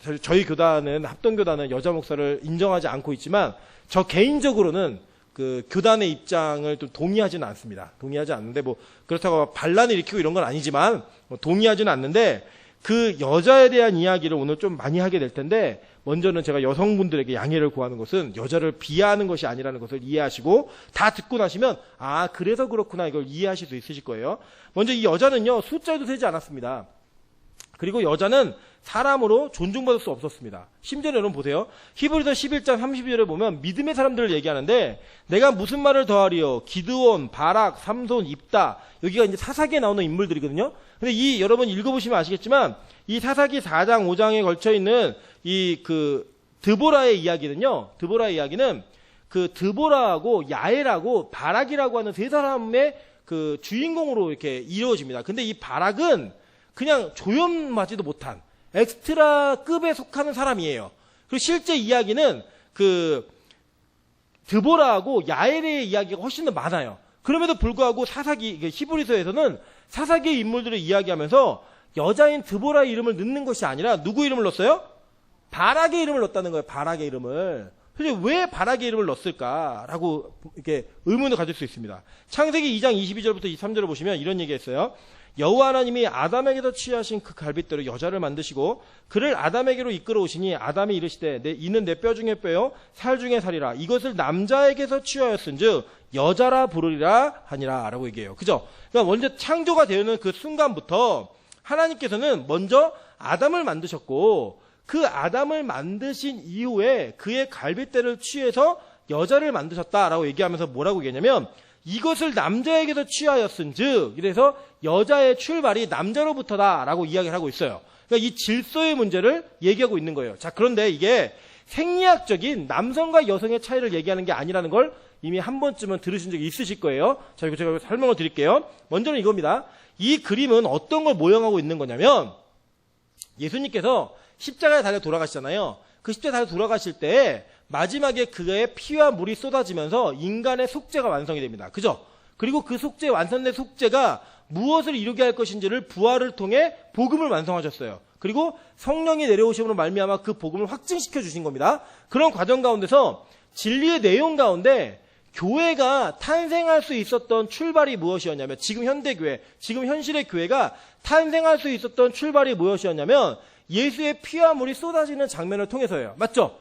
사실 저희 교단은 합동교단은 여자 목사를 인정하지 않고 있지만 저 개인적으로는 그 교단의 입장을 좀 동의하지는 않습니다. 동의하지 않는데 뭐 그렇다고 반란을 일으키고 이런 건 아니지만 동의하지는 않는데 그 여자에 대한 이야기를 오늘 좀 많이 하게 될 텐데 먼저는 제가 여성분들에게 양해를 구하는 것은 여자를 비하하는 것이 아니라는 것을 이해하시고 다 듣고 나시면 아 그래서 그렇구나 이걸 이해하실 수 있으실 거예요. 먼저 이 여자는요 숫자에도 세지 않았습니다. 그리고 여자는 사람으로 존중받을 수 없었습니다. 심지어 여러분 보세요. 히브리서 11장 32절에 보면 믿음의 사람들을 얘기하는데 내가 무슨 말을 더하리요? 기드온, 바락, 삼손, 입다 여기가 이제 사사기에 나오는 인물들이거든요. 근데 이 여러분 읽어보시면 아시겠지만 이 사사기 4장 5장에 걸쳐 있는 이 그 드보라의 이야기는요. 드보라의 이야기는 그 드보라하고 야엘하고 바락이라고 하는 세 사람의 그 주인공으로 이렇게 이루어집니다. 근데 이 바락은 그냥 조연하지도 못한 엑스트라급에 속하는 사람이에요. 그리고 실제 이야기는 그 드보라하고 야엘의 이야기가 훨씬 더 많아요. 그럼에도 불구하고 히브리서에서는 사사기의 인물들을 이야기하면서 여자인 드보라의 이름을 넣는 것이 아니라 누구 이름을 넣었어요? 바락의 이름을 넣었다는 거예요. 바락의 이름을. 그래서 왜 바락의 이름을 넣었을까라고 이렇게 의문을 가질 수 있습니다. 창세기 2장 22절부터 23절을 보시면 이런 얘기했어요. 여호와 하나님이 아담에게서 취하신 그 갈빗대로 여자를 만드시고 그를 아담에게로 이끌어 오시니 아담이 이르시되 이는 내 뼈 중에 뼈요 살 중에 살이라 이것을 남자에게서 취하였은즉 여자라 부르리라 하니라 라고 얘기해요. 그죠? 그러니까 먼저 창조가 되는 그 순간부터 하나님께서는 먼저 아담을 만드셨고 그 아담을 만드신 이후에 그의 갈빗대를 취해서 여자를 만드셨다라고 얘기하면서 뭐라고 얘기하냐면 이것을 남자에게서 취하였은즉 이래서 여자의 출발이 남자로부터다라고 이야기를 하고 있어요. 그러니까 이 질서의 문제를 얘기하고 있는 거예요. 자, 그런데 이게 생리학적인 남성과 여성의 차이를 얘기하는 게 아니라는 걸 이미 한 번쯤은 들으신 적이 있으실 거예요. 자, 이거 제가 설명을 드릴게요. 먼저는 이겁니다. 이 그림은 어떤 걸 모형하고 있는 거냐면 예수님께서 십자가에 달려 돌아가시잖아요. 그 십자가에 달려 돌아가실 때 마지막에 그의 피와 물이 쏟아지면서 인간의 속죄가 완성이 됩니다. 그죠? 그리고 그 완성된 속죄가 무엇을 이루게 할 것인지를 부활을 통해 복음을 완성하셨어요. 그리고 성령이 내려오심으로 말미암아 그 복음을 확증시켜 주신 겁니다. 그런 과정 가운데서 진리의 내용 가운데 교회가 탄생할 수 있었던 출발이 무엇이었냐면 지금 현대교회, 지금 현실의 교회가 탄생할 수 있었던 출발이 무엇이었냐면 예수의 피와 물이 쏟아지는 장면을 통해서예요. 맞죠?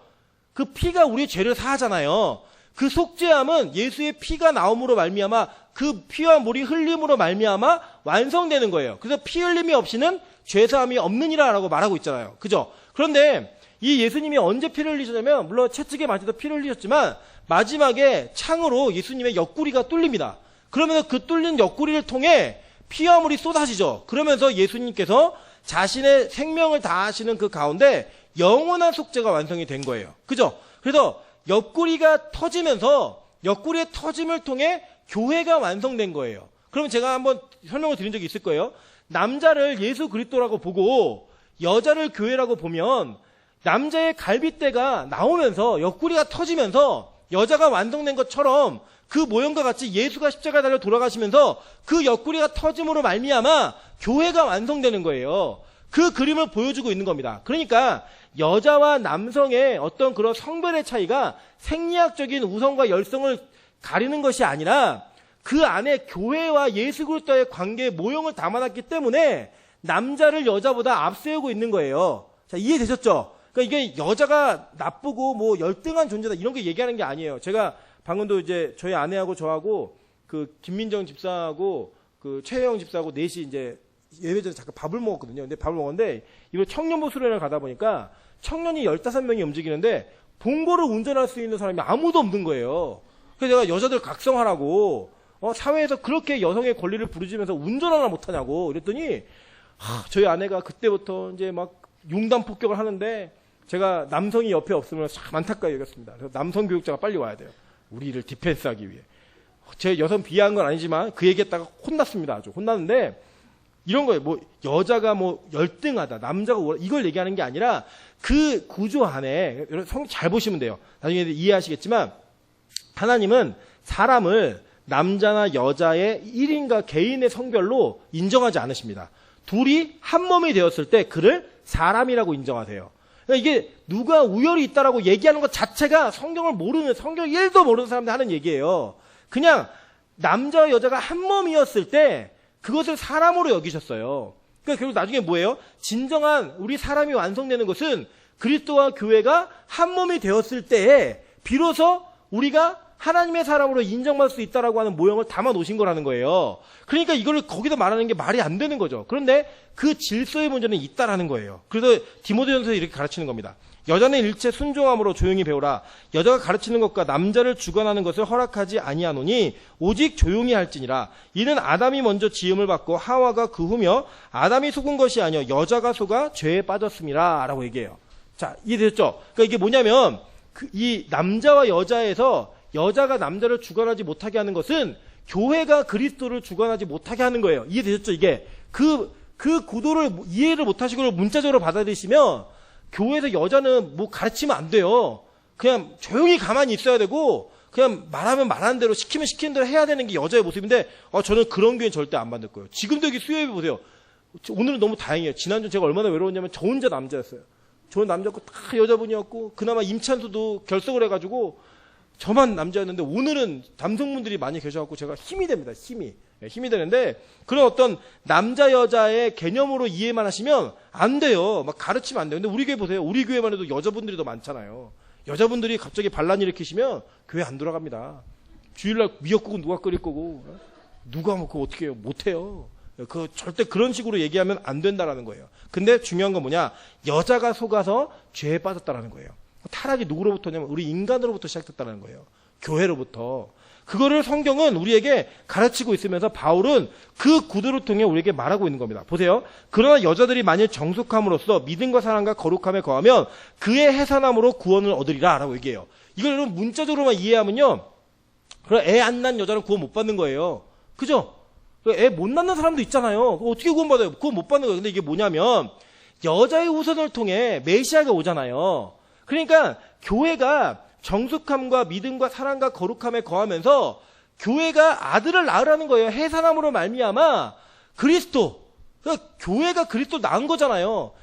그 피가 우리의 죄를 사하잖아요. 그 속죄함은 예수의 피가 나옴으로 말미암아 그 피와 물이 흘림으로 말미암아 완성되는 거예요. 그래서 피 흘림이 없이는 죄사함이 없느니라라고 말하고 있잖아요. 그죠? 그런데 이 예수님이 언제 피를 흘리셨냐면 물론 채찍에 맞아서 피를 흘리셨지만 마지막에 창으로 예수님의 옆구리가 뚫립니다. 그러면서 그 뚫린 옆구리를 통해 피와 물이 쏟아지죠. 그러면서 예수님께서 자신의 생명을 다하시는 그 가운데 영원한 속죄가 완성이 된 거예요. 그죠? 그래서 옆구리가 터지면서 옆구리의 터짐을 통해 교회가 완성된 거예요. 그러면 제가 한번 설명을 드린 적이 있을 거예요. 남자를 예수 그리스도라고 보고 여자를 교회라고 보면 남자의 갈빗대가 나오면서 옆구리가 터지면서 여자가 완성된 것처럼 그 모형과 같이 예수가 십자가에 달려 돌아가시면서 그 옆구리가 터짐으로 말미암아 교회가 완성되는 거예요. 그 그림을 보여주고 있는 겁니다. 그러니까 여자와 남성의 어떤 그런 성별의 차이가 생리학적인 우성과 열성을 가리는 것이 아니라 그 안에 교회와 예수 그리스도의 관계의 모형을 담아놨기 때문에 남자를 여자보다 앞세우고 있는 거예요. 자, 이해되셨죠? 그러니까 이게 여자가 나쁘고 뭐 열등한 존재다 이런 게 얘기하는 게 아니에요. 제가 방금도 이제 저희 아내하고 저하고 그 김민정 집사하고 그 최혜영 집사하고 넷이 이제 예배 전에 잠깐 밥을 먹었거든요. 근데 밥을 먹었는데 이거 청년부 수련회를 가다 보니까 청년이 15명이 움직이는데 봉고를 운전할 수 있는 사람이 아무도 없는 거예요. 그래서 내가 여자들 각성하라고 사회에서 그렇게 여성의 권리를 부르짖으면서 운전 하나 못하냐고 그랬더니 저희 아내가 그때부터 이제 막 융단 폭격을 하는데 제가 남성이 옆에 없으면 참 안타까이 여겼습니다. 그래서 남성 교육자가 빨리 와야 돼요. 우리를 디펜스하기 위해. 제 여성 비하한 건 아니지만 그 얘기했다가 혼났습니다. 아주 혼났는데 이런 거예요. 뭐 여자가 뭐 열등하다, 남자가 이걸 얘기하는 게 아니라 그 구조 안에 성 잘 보시면 돼요. 나중에 이해하시겠지만 하나님은 사람을 남자나 여자의 1인과 개인의 성별로 인정하지 않으십니다. 둘이 한 몸이 되었을 때 그를 사람이라고 인정하세요. 그러니까 이게 누가 우열이 있다라고 얘기하는 것 자체가 성경을 모르는, 성경 1도 모르는 사람들 하는 얘기예요. 그냥 남자와 여자가 한 몸이었을 때 그것을 사람으로 여기셨어요. 그러니까 결국 나중에 뭐예요? 진정한 우리 사람이 완성되는 것은 그리스도와 교회가 한 몸이 되었을 때에 비로소 우리가 하나님의 사람으로 인정받을 수 있다라고 하는 모형을 담아 놓으신 거라는 거예요. 그러니까 이걸 거기다 말하는 게 말이 안 되는 거죠. 그런데 그 질서의 문제는 있다라는 거예요. 그래서 디모데전서에 이렇게 가르치는 겁니다. 여자는 일체 순종함으로 조용히 배우라. 여자가 가르치는 것과 남자를 주관하는 것을 허락하지 아니하노니 오직 조용히 할지니라. 이는 아담이 먼저 지음을 받고 하와가 그 후며 아담이 속은 것이 아니요 여자가 속아 죄에 빠졌음이라 라고 얘기해요. 자, 이해됐죠? 그러니까 이게 뭐냐면 이 남자와 여자에서 여자가 남자를 주관하지 못하게 하는 것은 교회가 그리스도를 주관하지 못하게 하는 거예요. 이해되셨죠? 이게 그 구도를 이해를 못하시고 문자적으로 받아들이시면 교회에서 여자는 뭐 가르치면 안 돼요. 그냥 조용히 가만히 있어야 되고 그냥 말하면 말하는 대로 시키면 시키는 대로 해야 되는 게 여자의 모습인데 저는 그런 교회는 절대 안 만들 거예요. 지금도 여기 수요예배 보세요. 오늘은 너무 다행이에요. 지난주 제가 얼마나 외로웠냐면 저 혼자 남자였어요. 저 남자였고 다 여자분이었고 그나마 임찬수도 결석을 해가지고 저만 남자였는데 오늘은 남성분들이 많이 계셔갖고 제가 힘이 됩니다. 힘이 되는데 그런 어떤 남자 여자의 개념으로 이해만 하시면 안 돼요. 막 가르치면 안 돼요. 근데 우리 교회 보세요. 우리 교회만 해도 여자분들이 더 많잖아요. 여자분들이 갑자기 반란 일으키시면 교회 안 돌아갑니다. 주일날 미역국은 누가 끓일 거고 누가 먹고 어떻게 해요? 못해요. 절대 그런 식으로 얘기하면 안 된다라는 거예요. 근데 중요한 건 뭐냐? 여자가 속아서 죄에 빠졌다라는 거예요. 타락이 누구로부터냐면 우리 인간으로부터 시작됐다는 거예요. 교회로부터. 그거를 성경은 우리에게 가르치고 있으면서 바울은 그 구두를 통해 우리에게 말하고 있는 겁니다. 보세요. 그러나 여자들이 만일 정숙함으로써 믿음과 사랑과 거룩함에 거하면 그의 해산함으로 구원을 얻으리라 라고 얘기해요. 이걸 여러분 문자적으로만 이해하면요. 그럼 애 안 낳은 여자는 구원 못 받는 거예요. 그죠? 애 못 낳는 사람도 있잖아요. 어떻게 구원받아요? 구원 못 받는 거예요. 근데 이게 뭐냐면 여자의 후손을 통해 메시아가 오잖아요. 그러니까 교회가 정숙함과 믿음과 사랑과 거룩함에 거하면서 교회가 아들을 낳으라는 거예요. 해산함으로 말미암아 그리스도. 그러니까 교회가 그리스도 낳은 거잖아요.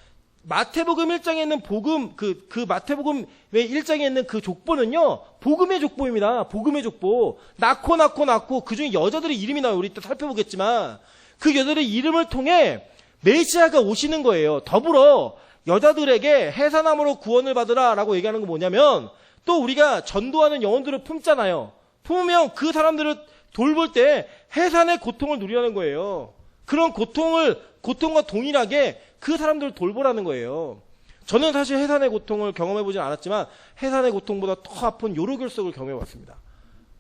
마태복음 1장에 있는 복음 그 마태복음 1장에 있는 그 족보는요. 복음의 족보입니다. 복음의 족보. 낳고 그중에 여자들의 이름이 나와요. 우리 또 살펴보겠지만 그 여자들의 이름을 통해 메시아가 오시는 거예요. 더불어 여자들에게 해산함으로 구원을 받으라라고 얘기하는 건 뭐냐면 또 우리가 전도하는 영혼들을 품잖아요. 품으면 그 사람들을 돌볼 때 해산의 고통을 누리라는 거예요. 그런 고통과 동일하게 그 사람들을 돌보라는 거예요. 저는 사실 해산의 고통을 경험해보진 않았지만 해산의 고통보다 더 아픈 요로결석을 경험해봤습니다.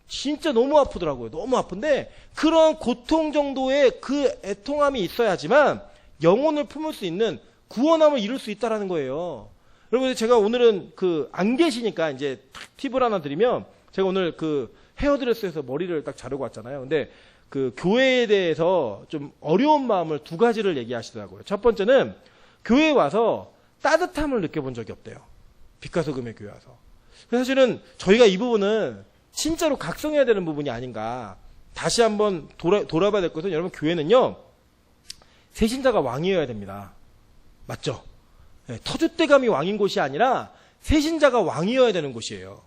진짜 너무 아프더라고요. 너무 아픈데 그런 고통 정도의 그 애통함이 있어야지만 영혼을 품을 수 있는 구원함을 이룰 수 있다라는 거예요. 여러분, 제가 오늘은 안 계시니까 이제 팁을 하나 드리면, 제가 오늘 헤어드레스에서 머리를 딱 자르고 왔잖아요. 근데 교회에 대해서 좀 어려운 마음을 두 가지를 얘기하시더라고요. 첫 번째는 교회에 와서 따뜻함을 느껴본 적이 없대요. 빛과 소금의 교회 와서. 사실은 저희가 이 부분은 진짜로 각성해야 되는 부분이 아닌가. 다시 한번 돌아봐야 될 것은 여러분, 교회는요, 세신자가 왕이어야 됩니다. 맞죠? 네, 터줏대감이 왕인 곳이 아니라 세신자가 왕이어야 되는 곳이에요.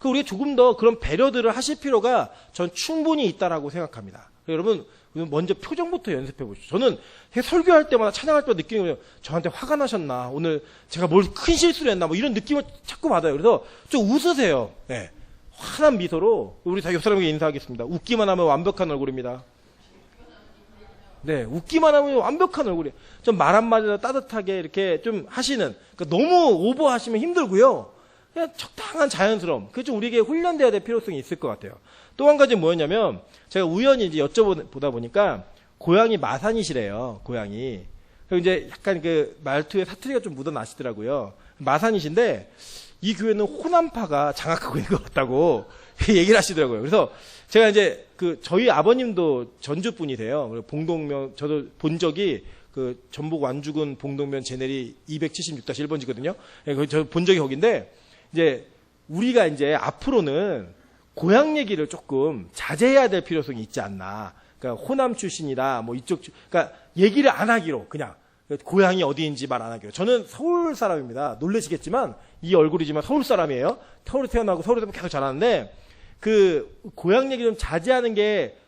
우리가 조금 더 그런 배려들을 하실 필요가 전 충분히 있다라고 생각합니다. 여러분, 먼저 표정부터 연습해 보시죠. 저는 설교할 때마다 찬양할 때마다 느끼는 거예요. 저한테 화가 나셨나? 오늘 제가 뭘 큰 실수를 했나? 이런 느낌을 자꾸 받아요. 그래서 좀 웃으세요. 네, 환한 미소로 우리 다 옆 사람에게 인사하겠습니다. 웃기만 하면 완벽한 얼굴입니다. 네, 웃기만 하면 완벽한 얼굴이에요. 좀 말 한마디로 따뜻하게 이렇게 좀 하시는, 그러니까 너무 오버하시면 힘들고요. 그냥 적당한 자연스러움. 그게 좀 우리에게 훈련돼야 될 필요성이 있을 것 같아요. 또 한 가지 뭐였냐면, 제가 우연히 이제 여쭤보다 보니까, 고향이 마산이시래요, 고향이. 그리고 이제 약간 말투에 사투리가 좀 묻어나시더라고요. 마산이신데, 이 교회는 호남파가 장악하고 있는 것 같다고 얘기를 하시더라고요. 그래서 제가 이제 저희 아버님도 전주 분이세요. 봉동면, 저도 본 적이 전북 완주군 봉동면 제네리 276-1번지거든요. 저 본 적이 거긴데, 이제 우리가 이제 앞으로는 고향 얘기를 조금 자제해야 될 필요성이 있지 않나. 그러니까 호남 출신이다, 그러니까 얘기를 안 하기로, 그냥 고향이 어디인지 말 안 하기로. 저는 서울 사람입니다. 놀라시겠지만 이 얼굴이지만 서울 사람이에요. 서울에 태어나고 서울에서 계속 자랐는데, 고향 얘기 좀 자제하는 게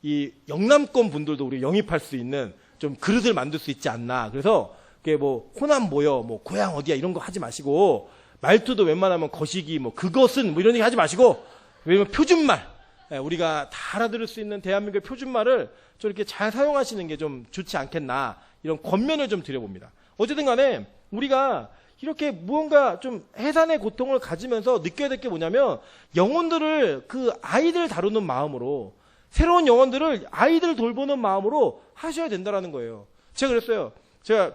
이 영남권 분들도 우리 영입할 수 있는 좀 그릇을 만들 수 있지 않나. 그래서 그게 호남 모여, 고향 어디야 이런 거 하지 마시고, 말투도 웬만하면 거시기, 그것은 이런 얘기 하지 마시고, 왜냐면 표준말, 우리가 다 알아들을 수 있는 대한민국의 표준말을 좀 이렇게 잘 사용하시는 게 좀 좋지 않겠나, 이런 권면을 좀 드려봅니다. 어쨌든 간에 우리가 이렇게 무언가 좀 해산의 고통을 가지면서 느껴야 될 게 뭐냐면, 영혼들을 아이들 다루는 마음으로, 새로운 영혼들을 아이들 돌보는 마음으로 하셔야 된다라는 거예요. 제가 그랬어요. 제가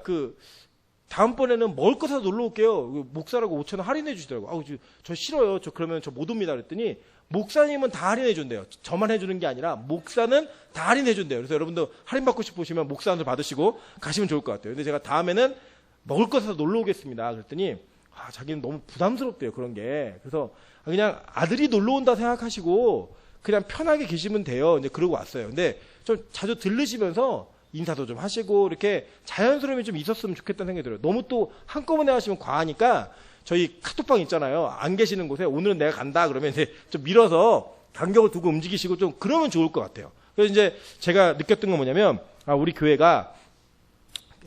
다음번에는 먹을 거 사서 놀러 올게요. 목사라고 5,000원 할인해 주시더라고요. 저 싫어요. 그러면 저 못 옵니다. 그랬더니, 목사님은 다 할인해 준대요. 저만 해주는 게 아니라, 목사는 다 할인해 준대요. 그래서 여러분도 할인받고 싶으시면 목사한테 받으시고 가시면 좋을 것 같아요. 근데 제가 다음에는 먹을 거 사서 놀러 오겠습니다. 그랬더니, 자기는 너무 부담스럽대요, 그런 게. 그래서 그냥 아들이 놀러 온다 생각하시고 그냥 편하게 계시면 돼요. 이제 그러고 왔어요. 근데 좀 자주 들르시면서 인사도 좀 하시고 이렇게 자연스러움이 좀 있었으면 좋겠다는 생각이 들어요. 너무 또 한꺼번에 하시면 과하니까 저희 카톡방 있잖아요. 안 계시는 곳에 오늘은 내가 간다 그러면 이제 좀 밀어서 간격을 두고 움직이시고 좀 그러면 좋을 것 같아요. 그래서 이제 제가 느꼈던 건 뭐냐면 우리 교회가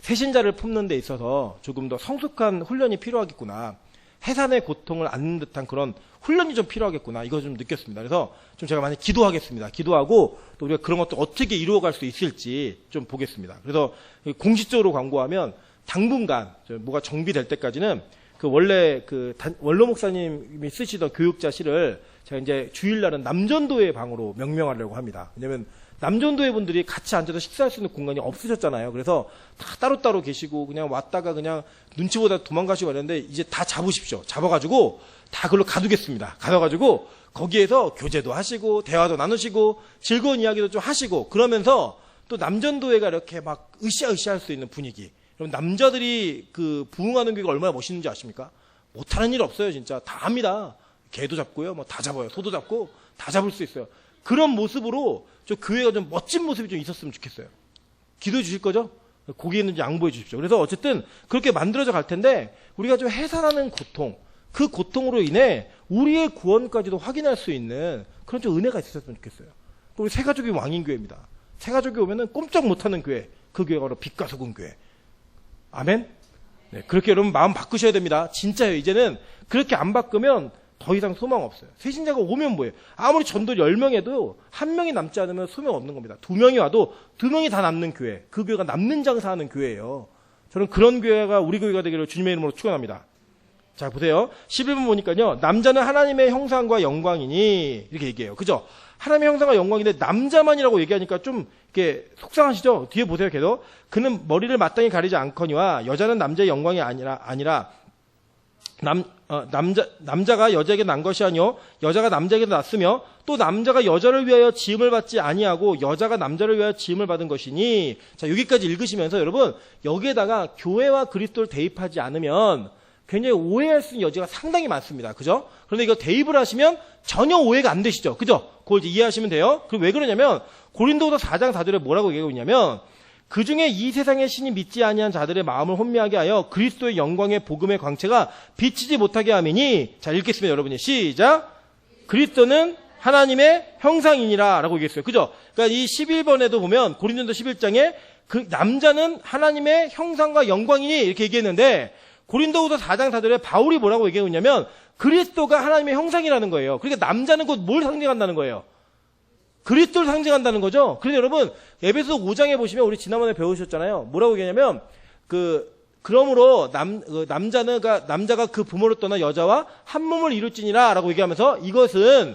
새신자를 품는 데 있어서 조금 더 성숙한 훈련이 필요하겠구나. 해산의 고통을 안는 듯한 그런 훈련이 좀 필요하겠구나. 이거 좀 느꼈습니다. 그래서 좀 제가 많이 기도하겠습니다. 기도하고 또 우리가 그런 것도 어떻게 이루어갈 수 있을지 좀 보겠습니다. 그래서 공식적으로 광고하면 당분간 뭐가 정비될 때까지는 그 원래 원로 목사님이 쓰시던 교육자 실을 제가 이제 주일날은 남전도회 방으로 명명하려고 합니다. 왜냐면 남전도회 분들이 같이 앉아서 식사할 수 있는 공간이 없으셨잖아요. 그래서 다 따로따로 계시고 그냥 왔다가 그냥 눈치 보다 도망가시고 하는데 이제 다 잡으십시오. 잡아가지고 다 그걸로 가두겠습니다. 가둬가지고 거기에서 교제도 하시고 대화도 나누시고 즐거운 이야기도 좀 하시고 그러면서 또 남전도회가 이렇게 막 으쌰으쌰 할 수 있는 분위기. 여러분 남자들이 그 부흥하는 교회가 얼마나 멋있는지 아십니까? 못하는 일 없어요. 진짜 다 합니다. 개도 잡고요. 뭐 다 잡아요. 소도 잡고 다 잡을 수 있어요. 그런 모습으로 저 교회가 좀 멋진 모습이 좀 있었으면 좋겠어요. 기도해 주실 거죠? 거기에 있는지 양보해 주십시오. 그래서 어쨌든 그렇게 만들어져 갈 텐데 우리가 좀 해산하는 고통, 그 고통으로 인해 우리의 구원까지도 확인할 수 있는 그런 좀 은혜가 있었으면 좋겠어요. 우리 새가족이 왕인 교회입니다. 새가족이 오면은 꼼짝 못하는 교회, 그 교회가 바로 빛과 소금 교회. 아멘? 네, 그렇게 여러분 마음 바꾸셔야 됩니다. 진짜요. 이제는 그렇게 안 바꾸면 더 이상 소망 없어요. 새신자가 오면 뭐예요? 아무리 전도 10명에도 한 명이 남지 않으면 소명 없는 겁니다. 2명이 와도 2명이 다 남는 교회. 그 교회가 남는 장사하는 교회예요. 저는 그런 교회가 우리 교회가 되기를 주님의 이름으로 축원합니다. 자, 보세요. 11번 보니까요. 남자는 하나님의 형상과 영광이니 이렇게 얘기해요. 그죠? 하나님의 형상과 영광인데 남자만이라고 얘기하니까 좀 이렇게 속상하시죠? 뒤에 보세요. 계속. 그는 머리를 마땅히 가리지 않거니와 여자는 남자의 영광이 아니라 남자가 여자에게 난 것이 아니요 여자가 남자에게 났으며 또 남자가 여자를 위하여 지음을 받지 아니하고 여자가 남자를 위하여 지음을 받은 것이니. 자, 여기까지 읽으시면서 여러분 여기에다가 교회와 그리스도를 대입하지 않으면 굉장히 오해할 수 있는 여지가 상당히 많습니다. 그죠? 그런데 이거 대입을 하시면 전혀 오해가 안 되시죠? 그죠? 그걸 이제 이해하시면 돼요. 그럼 왜 그러냐면 고린도후서 4장 4절에 뭐라고 얘기하고 있냐면 그 중에 이 세상의 신이 믿지 아니한 자들의 마음을 혼미하게 하여 그리스도의 영광의 복음의 광채가 비치지 못하게 함이니. 자, 읽겠습니다. 여러분이 시작. 그리스도는 하나님의 형상이니라 라고 얘기했어요. 그죠? 그러니까 이 11번에도 보면 고린도서 11장에 그 남자는 하나님의 형상과 영광이니 이렇게 얘기했는데 고린도후서 4장 4절에 바울이 뭐라고 얘기하고 있냐면 그리스도가 하나님의 형상이라는 거예요. 그러니까 남자는 곧 뭘 상징한다는 거예요? 그리스도를 상징한다는 거죠. 그런데 여러분 에베소 5장에 보시면 우리 지난번에 배우셨잖아요. 뭐라고 얘기하냐면 그러므로 남자가 그 부모를 떠나 여자와 한 몸을 이룰지니라라고 얘기하면서 이것은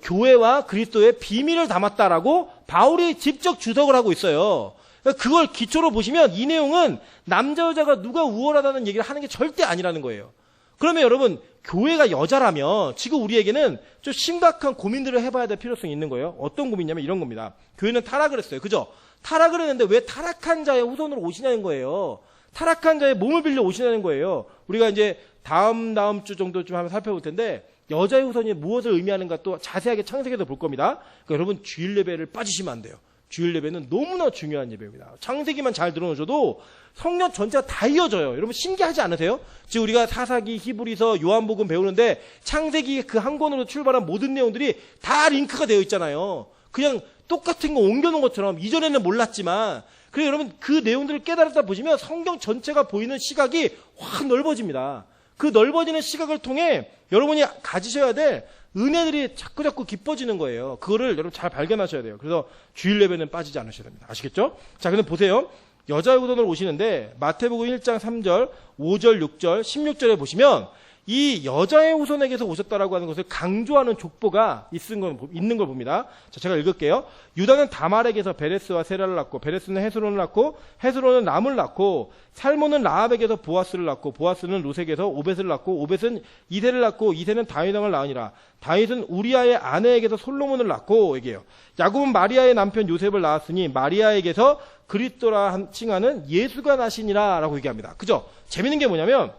교회와 그리스도의 비밀을 담았다라고 바울이 직접 주석을 하고 있어요. 그걸 기초로 보시면 이 내용은 남자 여자가 누가 우월하다는 얘기를 하는 게 절대 아니라는 거예요. 그러면 여러분 교회가 여자라면 지금 우리에게는 좀 심각한 고민들을 해봐야 될 필요성이 있는 거예요. 어떤 고민이냐면 이런 겁니다. 교회는 타락을 했어요. 그죠? 타락을 했는데 왜 타락한 자의 후손으로 오시냐는 거예요. 타락한 자의 몸을 빌려 오시냐는 거예요. 우리가 이제 다음 주 정도쯤 한번 살펴볼 텐데 여자의 후손이 무엇을 의미하는가 또 자세하게 창세기에서 볼 겁니다. 그러니까 여러분 주일 예배를 빠지시면 안 돼요. 주일 예배는 너무나 중요한 예배입니다. 창세기만 잘 들어놓으셔도 성경 전체가 다 이어져요. 여러분 신기하지 않으세요? 지금 우리가 사사기, 히브리서, 요한복음 배우는데 창세기 그 한 권으로 출발한 모든 내용들이 다 링크가 되어 있잖아요. 그냥 똑같은 거 옮겨놓은 것처럼 이전에는 몰랐지만 그래서 여러분 그 내용들을 깨달았다 보시면 성경 전체가 보이는 시각이 확 넓어집니다. 그 넓어지는 시각을 통해 여러분이 가지셔야 될 은혜들이 자꾸 깊어지는 거예요. 그거를 여러분 잘 발견하셔야 돼요. 그래서 주일 예배는 빠지지 않으셔야 됩니다. 아시겠죠? 자, 근데 보세요. 여자의 후손으로 오시는데 마태복음 1장 3절, 5절, 6절, 16절에 보시면 이 여자의 후손에게서 오셨다라고 하는 것을 강조하는 족보가 있는 걸 봅니다. 자, 제가 읽을게요. 유다는 다말에게서 베레스와 세라를 낳고 베레스는 헤스론을 낳고 헤스론은 람을 낳고 살몬은 라합에게서 보아스를 낳고 보아스는 루색에서 오벳을 낳고 오벳은 이세를 낳고 이세는 다윗 왕을 낳으니라. 다윗은 우리아의 아내에게서 솔로몬을 낳고 얘기해요. 야곱은 마리아의 남편 요셉을 낳았으니 마리아에게서 그리스도라 칭하는 예수가 나시니라 라고 얘기합니다. 그죠? 재밌는 게 뭐냐면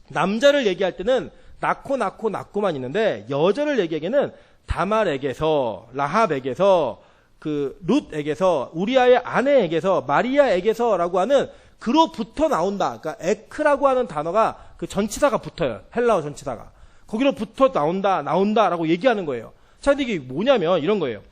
남자를 얘기할 때는 낳고만 있는데 여자를 얘기하기에는 다말에게서, 라합에게서, 그 룻에게서, 우리아의 아내에게서, 마리아에게서라고 하는 그로부터 나온다. 그러니까 에크라고 하는 단어가 그 전치사가 붙어요. 헬라어 전치사가. 거기로부터 나온다라고 얘기하는 거예요. 자, 근데 이게 뭐냐면 이런 거예요.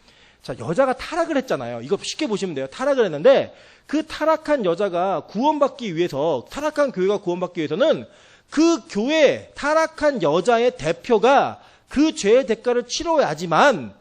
자, 여자가 타락을 했잖아요. 이거 쉽게 보시면 돼요. 타락을 했는데 그 타락한 여자가 구원받기 위해서, 타락한 교회가 구원받기 위해서는 그 교회 타락한 여자의 대표가 그 죄의 대가를 치러야지만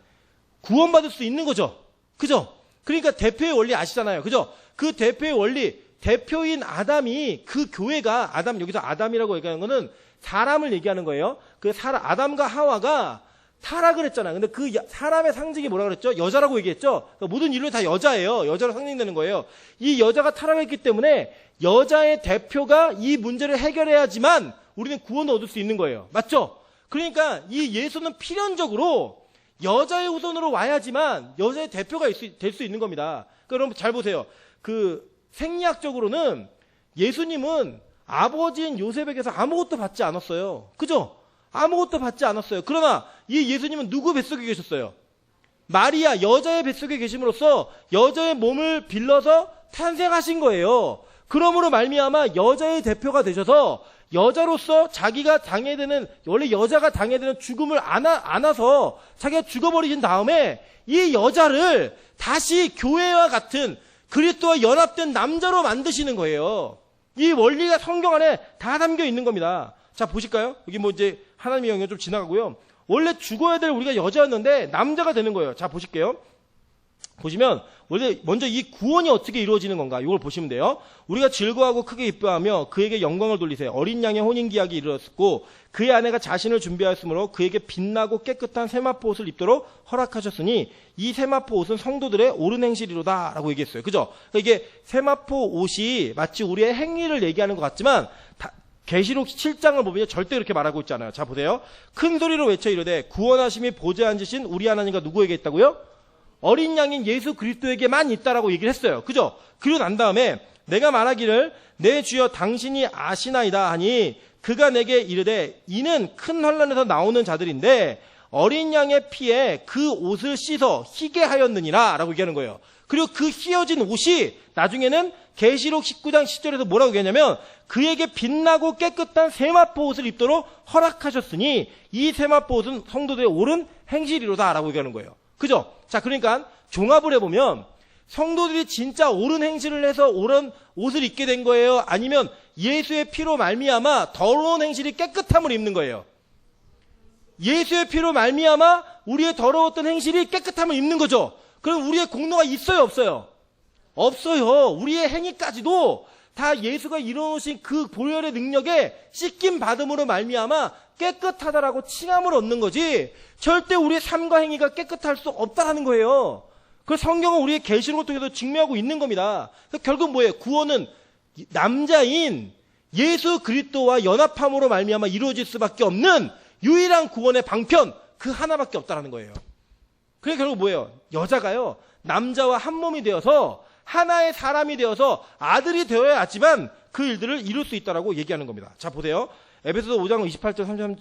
구원받을 수 있는 거죠. 그죠? 그러니까 대표의 원리 아시잖아요. 그죠? 그 대표의 원리, 대표인 아담이 그 교회가, 아담, 여기서 아담이라고 얘기하는 거는 사람을 얘기하는 거예요. 그 아담과 하와가 타락을 했잖아요. 근데 그 사람의 상징이 뭐라 그랬죠? 여자라고 얘기했죠? 그러니까 모든 인류는 다 여자예요. 여자로 상징되는 거예요. 이 여자가 타락했기 때문에 여자의 대표가 이 문제를 해결해야지만 우리는 구원을 얻을 수 있는 거예요. 맞죠? 그러니까 이 예수는 필연적으로 여자의 후손으로 와야지만 여자의 대표가 될 수 있는 겁니다. 그러니까 여러분 잘 보세요. 그 생리학적으로는 예수님은 아버지인 요셉에게서 아무것도 받지 않았어요. 그죠? 아무것도 받지 않았어요. 그러나 이 예수님은 누구 뱃속에 계셨어요? 마리아, 여자의 뱃속에 계심으로써 여자의 몸을 빌려서 탄생하신 거예요. 그러므로 말미암아 여자의 대표가 되셔서 여자로서 자기가 당해야 되는, 원래 여자가 당해야 되는 죽음을 안아서 자기가 죽어버리신 다음에 이 여자를 다시 교회와 같은 그리스도와 연합된 남자로 만드시는 거예요. 이 원리가 성경 안에 다 담겨 있는 겁니다. 자, 보실까요? 여기 뭐 이제 하나님의 영역 좀 지나가고요. 원래 죽어야 될 우리가 여자였는데 남자가 되는 거예요. 자, 보실게요. 보시면 원래 먼저 이 구원이 어떻게 이루어지는 건가 이걸 보시면 돼요. 우리가 즐거워하고 크게 기뻐하며 그에게 영광을 돌리세요. 어린 양의 혼인기약이 이르렀고 그의 아내가 자신을 준비하였으므로 그에게 빛나고 깨끗한 세마포 옷을 입도록 허락하셨으니 이 세마포 옷은 성도들의 옳은 행실이로다 라고 얘기했어요. 그죠? 그러니까 이게 세마포 옷이 마치 우리의 행위를 얘기하는 것 같지만 계시록 7장을 보면 절대 그렇게 말하고 있지 않아요. 자, 보세요. 큰 소리로 외쳐 이르되 구원하심이 보좌에 앉으신 우리 하나님과 누구에게 있다고요? 어린 양인 예수 그리스도에게만 있다라고 얘기를 했어요. 그죠? 그리고 난 다음에 내가 말하기를 내 주여 당신이 아시나이다 하니 그가 내게 이르되 이는 큰 환난에서 나오는 자들인데 어린 양의 피에 그 옷을 씻어 희게 하였느니라 라고 얘기하는 거예요. 그리고 그 휘어진 옷이 나중에는 계시록 19장 10절에서 뭐라고 얘기하냐면 그에게 빛나고 깨끗한 세마포 옷을 입도록 허락하셨으니 이 세마포 옷은 성도들의 옳은 행실이로다 라고 얘기하는 거예요. 그죠? 자, 그러니까 종합을 해보면 성도들이 진짜 옳은 행실을 해서 옳은 옷을 입게 된 거예요? 아니면 예수의 피로 말미암아 더러운 행실이 깨끗함을 입는 거예요? 예수의 피로 말미암아 우리의 더러웠던 행실이 깨끗함을 입는 거죠. 그럼 우리의 공로가 있어요, 없어요? 없어요. 우리의 행위까지도 다 예수가 이루어오신 그 보혈의 능력에 씻김 받음으로 말미암아 깨끗하다라고 칭함을 얻는 거지 절대 우리의 삶과 행위가 깨끗할 수 없다라는 거예요. 그 성경은 우리의 계시록을 통해서 증명하고 있는 겁니다. 결국 뭐예요? 구원은 남자인 예수 그리스도와 연합함으로 말미암아 이루어질 수밖에 없는 유일한 구원의 방편 그 하나밖에 없다라는 거예요. 그게 결국 뭐예요? 여자가요 남자와 한 몸이 되어서 하나의 사람이 되어서 아들이 되어야지만 그 일들을 이룰 수 있다라고 얘기하는 겁니다. 자, 보세요. 에베소서 5장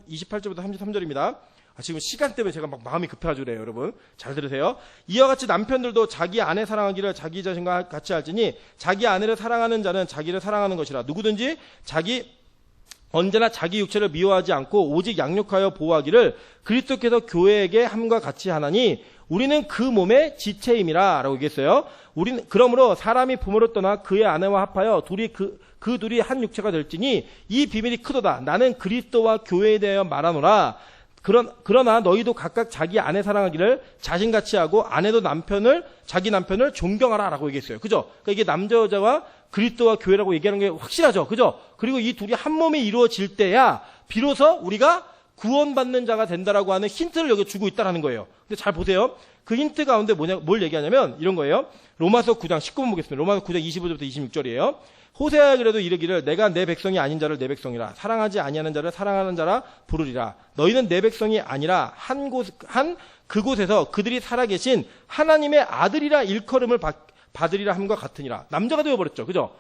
28절부터 33절입니다. 지금 시간 때문에 제가 막 마음이 급해가지고 그래요, 여러분. 잘 들으세요. 이와 같이 남편들도 자기 아내 사랑하기를 자기 자신과 같이 할지니 자기 아내를 사랑하는 자는 자기를 사랑하는 것이라. 누구든지 언제나 자기 육체를 미워하지 않고 오직 양육하여 보호하기를 그리스도께서 교회에게 함과 같이 하나니 우리는 그 몸의 지체임이라 라고 얘기했어요. 우리는 그러므로 사람이 부모를 떠나 그의 아내와 합하여 그 둘이 한 육체가 될지니 이 비밀이 크도다. 나는 그리스도와 교회에 대하여 말하노라. 그러나 너희도 각각 자기 아내 사랑하기를 자신같이 하고 아내도 자기 남편을 존경하라 라고 얘기했어요. 그죠? 그러니까 이게 남자 여자와 그리스도와 교회라고 얘기하는 게 확실하죠. 그죠? 그리고 이 둘이 한 몸이 이루어질 때야 비로소 우리가 구원받는 자가 된다라고 하는 힌트를 여기 주고 있다라는 거예요. 근데 잘 보세요. 그 힌트 가운데 뭘 얘기하냐면 이런 거예요. 로마서 9장 19번 보겠습니다. 로마서 9장 25절부터 26절이에요. 호세아야 그래도 이르기를 내가 내 백성이 아닌 자를 내 백성이라 사랑하지 아니하는 자를 사랑하는 자라 부르리라. 너희는 내 백성이 아니라 한 그곳에서 그들이 살아계신 하나님의 아들이라 일컬음을 받으리라 함과 같으니라. 남자가 되어버렸죠. 그죠?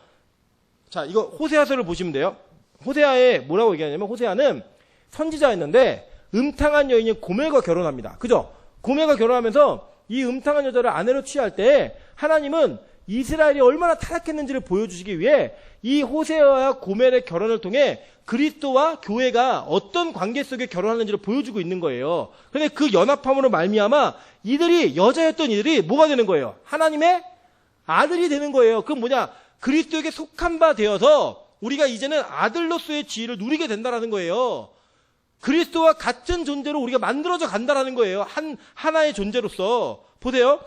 자, 이거 호세아서를 보시면 돼요. 호세아에 뭐라고 얘기하냐면 호세아는 선지자였는데 음탕한 여인인 고멜과 결혼합니다. 그죠? 고멜과 결혼하면서 이 음탕한 여자를 아내로 취할 때 하나님은 이스라엘이 얼마나 타락했는지를 보여주시기 위해 이 호세아와 고멜의 결혼을 통해 그리스도와 교회가 어떤 관계 속에 결혼하는지를 보여주고 있는 거예요. 그런데 그 연합함으로 말미암아 이들이 여자였던 이들이 뭐가 되는 거예요? 하나님의 아들이 되는 거예요. 그건 뭐냐? 그리스도에게 속한 바 되어서 우리가 이제는 아들로서의 지위를 누리게 된다라는 거예요. 그리스도와 같은 존재로 우리가 만들어져 간다라는 거예요. 하나의 존재로서. 보세요.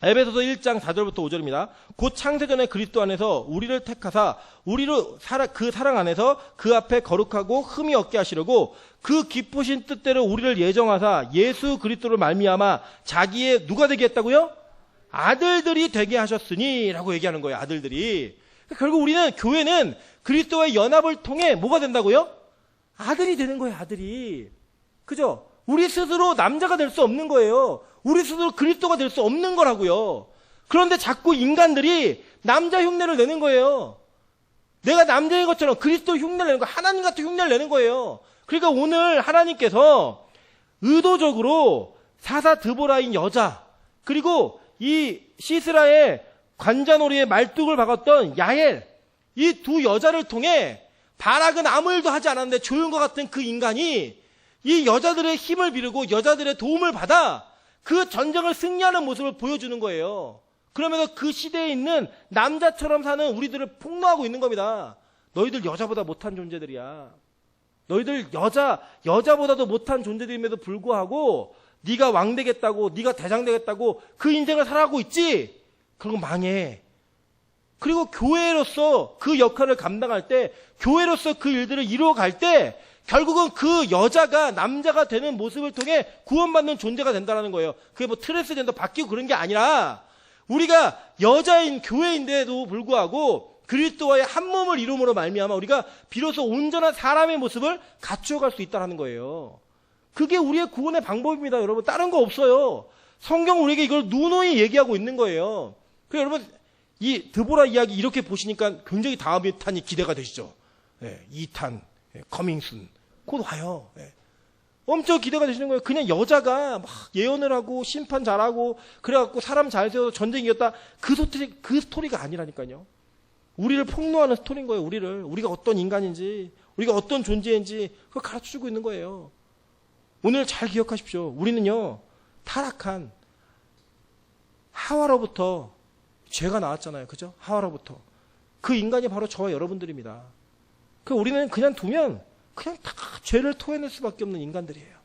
에베소서 1장 4절부터 5절입니다. 곧 창세전에 그리스도 안에서 우리를 택하사 우리로 그 사랑 안에서 그 앞에 거룩하고 흠이 없게 하시려고 그 기쁘신 뜻대로 우리를 예정하사 예수 그리스도를 말미암아 자기의 누가 되게 했다고요? 아들들이 되게 하셨으니 라고 얘기하는 거예요. 아들들이. 결국 우리는 교회는 그리스도와의 연합을 통해 뭐가 된다고요? 아들이 되는 거예요. 아들이. 그죠? 우리 스스로 남자가 될 수 없는 거예요. 우리 스스로 그리스도가 될 수 없는 거라고요. 그런데 자꾸 인간들이 남자 흉내를 내는 거예요. 내가 남자인 것처럼 그리스도 흉내를 내는 거, 하나님 같은 흉내를 내는 거예요. 그러니까 오늘 하나님께서 의도적으로 사사 드보라인 여자, 그리고 이 시스라의 관자놀이의 말뚝을 박았던 야엘, 이 두 여자를 통해 바락은 아무 일도 하지 않았는데 조용과 같은 그 인간이 이 여자들의 힘을 비르고 여자들의 도움을 받아 그 전쟁을 승리하는 모습을 보여주는 거예요. 그러면서 그 시대에 있는 남자처럼 사는 우리들을 폭로하고 있는 겁니다. 너희들 여자보다 못한 존재들이야. 너희들 여자보다도 못한 존재들임에도 불구하고 네가 왕 되겠다고, 네가 대장 되겠다고 그 인생을 살아가고 있지? 그런 거 망해. 그리고 교회로서 그 역할을 감당할 때, 교회로서 그 일들을 이루어갈 때 결국은 그 여자가 남자가 되는 모습을 통해 구원받는 존재가 된다는 거예요. 그게 뭐 트랜스젠더 바뀌고 그런 게 아니라 우리가 여자인 교회인데도 불구하고 그리스도와의 한 몸을 이룸으로 말미암아 우리가 비로소 온전한 사람의 모습을 갖추어갈 수 있다는 거예요. 그게 우리의 구원의 방법입니다. 여러분. 다른 거 없어요. 성경 우리에게 이걸 누누이 얘기하고 있는 거예요. 그래서 여러분 이 드보라 이야기 이렇게 보시니까 굉장히 다음 2탄이 기대가 되시죠. 2탄 커밍순 곧 와요. 엄청 기대가 되시는 거예요. 그냥 여자가 막 예언을 하고 심판 잘하고 그래갖고 사람 잘 세워서 전쟁 이겼다. 그 스토리가 아니라니까요. 우리를 폭로하는 스토리인 거예요. 우리가 어떤 인간인지, 우리가 어떤 존재인지 그걸 가르쳐주고 있는 거예요. 오늘 잘 기억하십시오. 우리는요 타락한 하와로부터 죄가 나왔잖아요. 그죠? 하와로부터. 그 인간이 바로 저와 여러분들입니다. 우리는 그냥 두면 그냥 다 죄를 토해낼 수밖에 없는 인간들이에요.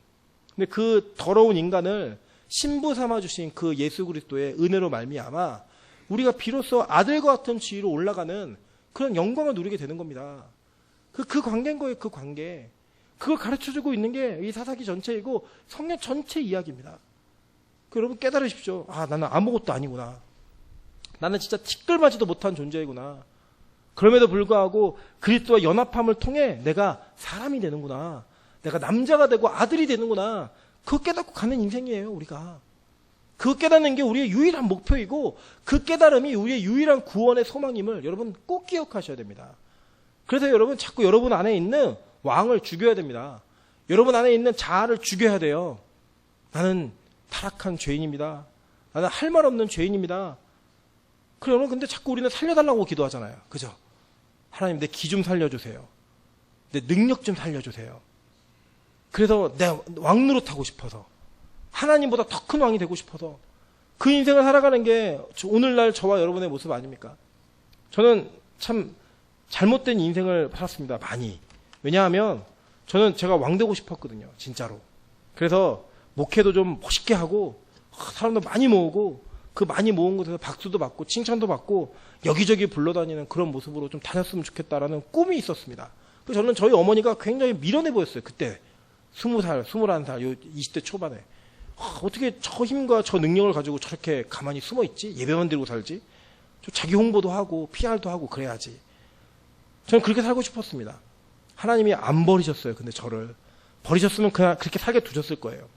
근데 그 더러운 인간을 신부 삼아주신 그 예수 그리스도의 은혜로 말미암아 우리가 비로소 아들과 같은 지위로 올라가는 그런 영광을 누리게 되는 겁니다. 그 관계인 거예요. 그 관계. 그걸 가르쳐주고 있는 게 이 사사기 전체이고 성경 전체 이야기입니다. 여러분 깨달으십시오. 나는 아무것도 아니구나. 나는 진짜 티끌맞지도 못한 존재이구나. 그럼에도 불구하고 그리스도와 연합함을 통해 내가 사람이 되는구나. 내가 남자가 되고 아들이 되는구나. 그거 깨닫고 가는 인생이에요. 우리가. 그거 깨닫는 게 우리의 유일한 목표이고 그 깨달음이 우리의 유일한 구원의 소망임을 여러분 꼭 기억하셔야 됩니다. 그래서 여러분 자꾸 여러분 안에 있는 왕을 죽여야 됩니다. 여러분 안에 있는 자아를 죽여야 돼요. 나는 타락한 죄인입니다. 나는 할 말 없는 죄인입니다. 그래, 여러분, 근데 자꾸 우리는 살려달라고 기도하잖아요. 그죠? 하나님, 내 기 좀 살려주세요. 내 능력 좀 살려주세요. 그래서 내 왕노릇하고 싶어서. 하나님보다 더 큰 왕이 되고 싶어서. 그 인생을 살아가는 게 오늘날 저와 여러분의 모습 아닙니까? 저는 참 잘못된 인생을 살았습니다. 많이. 왜냐하면 저는 제가 왕 되고 싶었거든요. 진짜로. 그래서 목회도 좀 멋있게 하고 사람도 많이 모으고 그 많이 모은 곳에서 박수도 받고 칭찬도 받고 여기저기 불러다니는 그런 모습으로 좀 다녔으면 좋겠다라는 꿈이 있었습니다. 그래서 저는 저희 어머니가 굉장히 미련해 보였어요. 그때 20살, 21살, 20대 초반에. 어떻게 저 힘과 저 능력을 가지고 저렇게 가만히 숨어 있지? 예배만 드리고 살지? 좀 자기 홍보도 하고 PR도 하고 그래야지. 저는 그렇게 살고 싶었습니다. 하나님이 안 버리셨어요. 근데 저를 버리셨으면 그냥 그렇게 살게 두셨을 거예요.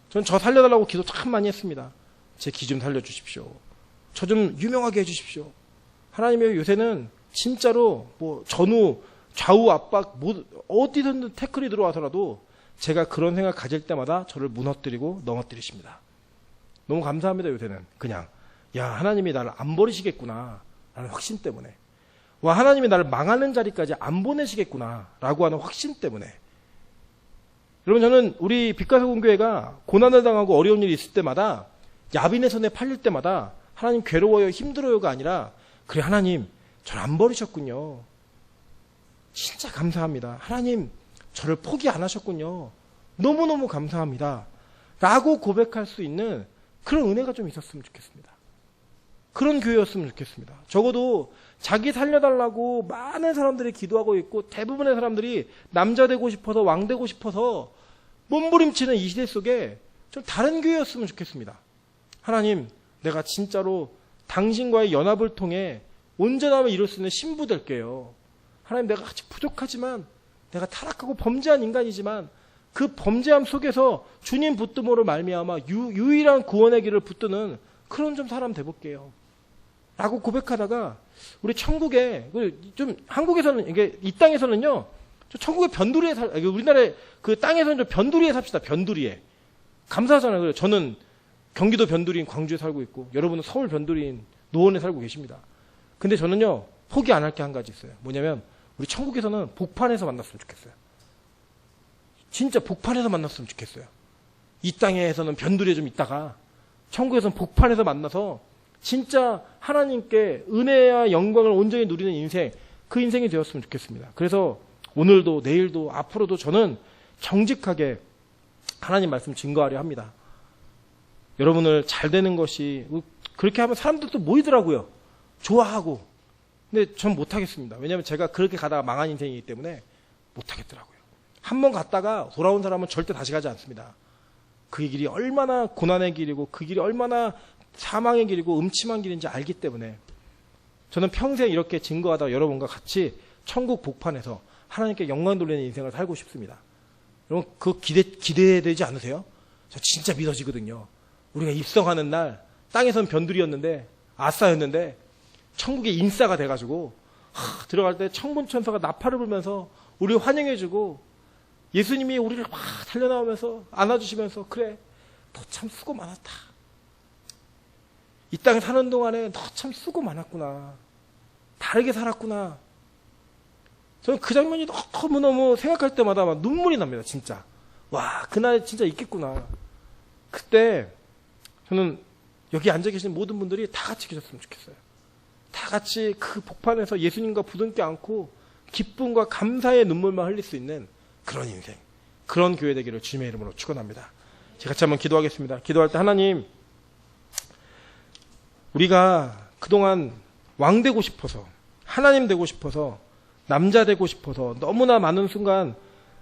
저는 저 살려달라고 기도 참 많이 했습니다. 제 기 좀 살려주십시오. 저 좀 유명하게 해주십시오. 하나님이 요새는 진짜로 뭐 전후 좌우 압박 어디든 태클이 들어와서라도 제가 그런 생각 가질 때마다 저를 무너뜨리고 넘어뜨리십니다. 너무 감사합니다. 요새는 그냥 야, 하나님이 나를 안 버리시겠구나 라는 확신 때문에, 와, 하나님이 나를 망하는 자리까지 안 보내시겠구나 라고 하는 확신 때문에. 여러분, 저는 우리 빛가서 공교회가 고난을 당하고 어려운 일이 있을 때마다, 야빈의 손에 팔릴 때마다 하나님 괴로워요, 힘들어요가 아니라, 그래, 하나님 저를 안 버리셨군요. 진짜 감사합니다. 하나님 저를 포기 안 하셨군요. 너무너무 감사합니다 라고 고백할 수 있는 그런 은혜가 좀 있었으면 좋겠습니다. 그런 교회였으면 좋겠습니다. 적어도 자기 살려달라고 많은 사람들이 기도하고 있고, 대부분의 사람들이 남자 되고 싶어서, 왕 되고 싶어서 몸부림치는 이 시대 속에 좀 다른 교회였으면 좋겠습니다. 하나님, 내가 진짜로 당신과의 연합을 통해 온전함을 이룰 수 있는 신부 될게요. 하나님, 내가 아직 부족하지만, 내가 타락하고 범죄한 인간이지만 그 범죄함 속에서 주님 붙듦으로 말미암아 유일한 구원의 길을 붙드는 그런 좀 사람 돼볼게요 라고 고백하다가, 우리 천국에, 좀 한국에서는, 이게 이 땅에서는요, 천국의 변두리에 우리나라의 그 땅에서는 좀 변두리에 삽시다. 변두리에. 감사하잖아요. 저는 경기도 변두리인 광주에 살고 있고, 여러분은 서울 변두리인 노원에 살고 계십니다. 근데 저는요, 포기 안 할 게 한 가지 있어요. 뭐냐면, 우리 천국에서는 복판에서 만났으면 좋겠어요. 진짜 복판에서 만났으면 좋겠어요. 이 땅에서는 변두리에 좀 있다가 천국에서는 복판에서 만나서 진짜 하나님께 은혜와 영광을 온전히 누리는 인생, 그 인생이 되었으면 좋겠습니다. 그래서 오늘도 내일도 앞으로도 저는 정직하게 하나님 말씀 증거하려 합니다. 여러분을 잘 되는 것이, 그렇게 하면 사람들도 모이더라고요. 좋아하고. 근데 전 못하겠습니다. 왜냐하면 제가 그렇게 가다가 망한 인생이기 때문에 못하겠더라고요. 한 번 갔다가 돌아온 사람은 절대 다시 가지 않습니다. 그 길이 얼마나 고난의 길이고, 그 길이 얼마나 사망의 길이고 음침한 길인지 알기 때문에 저는 평생 이렇게 증거하다 여러분과 같이 천국 복판에서 하나님께 영광 돌리는 인생을 살고 싶습니다. 여러분, 그거 기대되지 않으세요? 저 진짜 믿어지거든요. 우리가 입성하는 날 땅에선 변두리였는데, 아싸였는데 천국의 인싸가 돼가지고 들어갈 때 천군천사가 나팔을 불면서 우리 환영해주고, 예수님이 우리를 막 달려나오면서 안아주시면서, 그래, 너 참 수고 많았다. 이 땅에 사는 동안에 너 참 수고 많았구나. 다르게 살았구나. 저는 그 장면이 너무너무 생각할 때마다 막 눈물이 납니다. 진짜. 와, 그날 진짜 있겠구나. 그때 저는 여기 앉아 계신 모든 분들이 다 같이 계셨으면 좋겠어요. 다 같이 그 복판에서 예수님과 부둥켜 안고 기쁨과 감사의 눈물만 흘릴 수 있는 그런 인생, 그런 교회 되기를 주님의 이름으로 축원합니다. 제가 같이 한번 기도하겠습니다. 기도할 때, 하나님, 우리가 그동안 왕 되고 싶어서, 하나님 되고 싶어서, 남자 되고 싶어서 너무나 많은 순간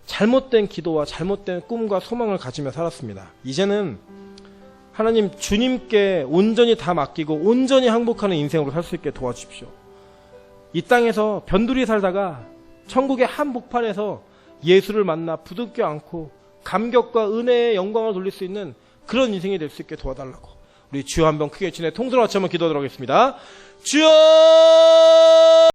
잘못된 기도와 잘못된 꿈과 소망을 가지며 살았습니다. 이제는 하나님, 주님께 온전히 다 맡기고 온전히 항복하는 인생으로 살 수 있게 도와주십시오. 이 땅에서 변두리 살다가 천국의 한 복판에서 예수를 만나 부둥켜 안고 감격과 은혜의 영광을 돌릴 수 있는 그런 인생이 될 수 있게 도와달라고, 우리 주여 한번 크게 친해 통성으로 같이 한번 기도하도록 하겠습니다. 주여!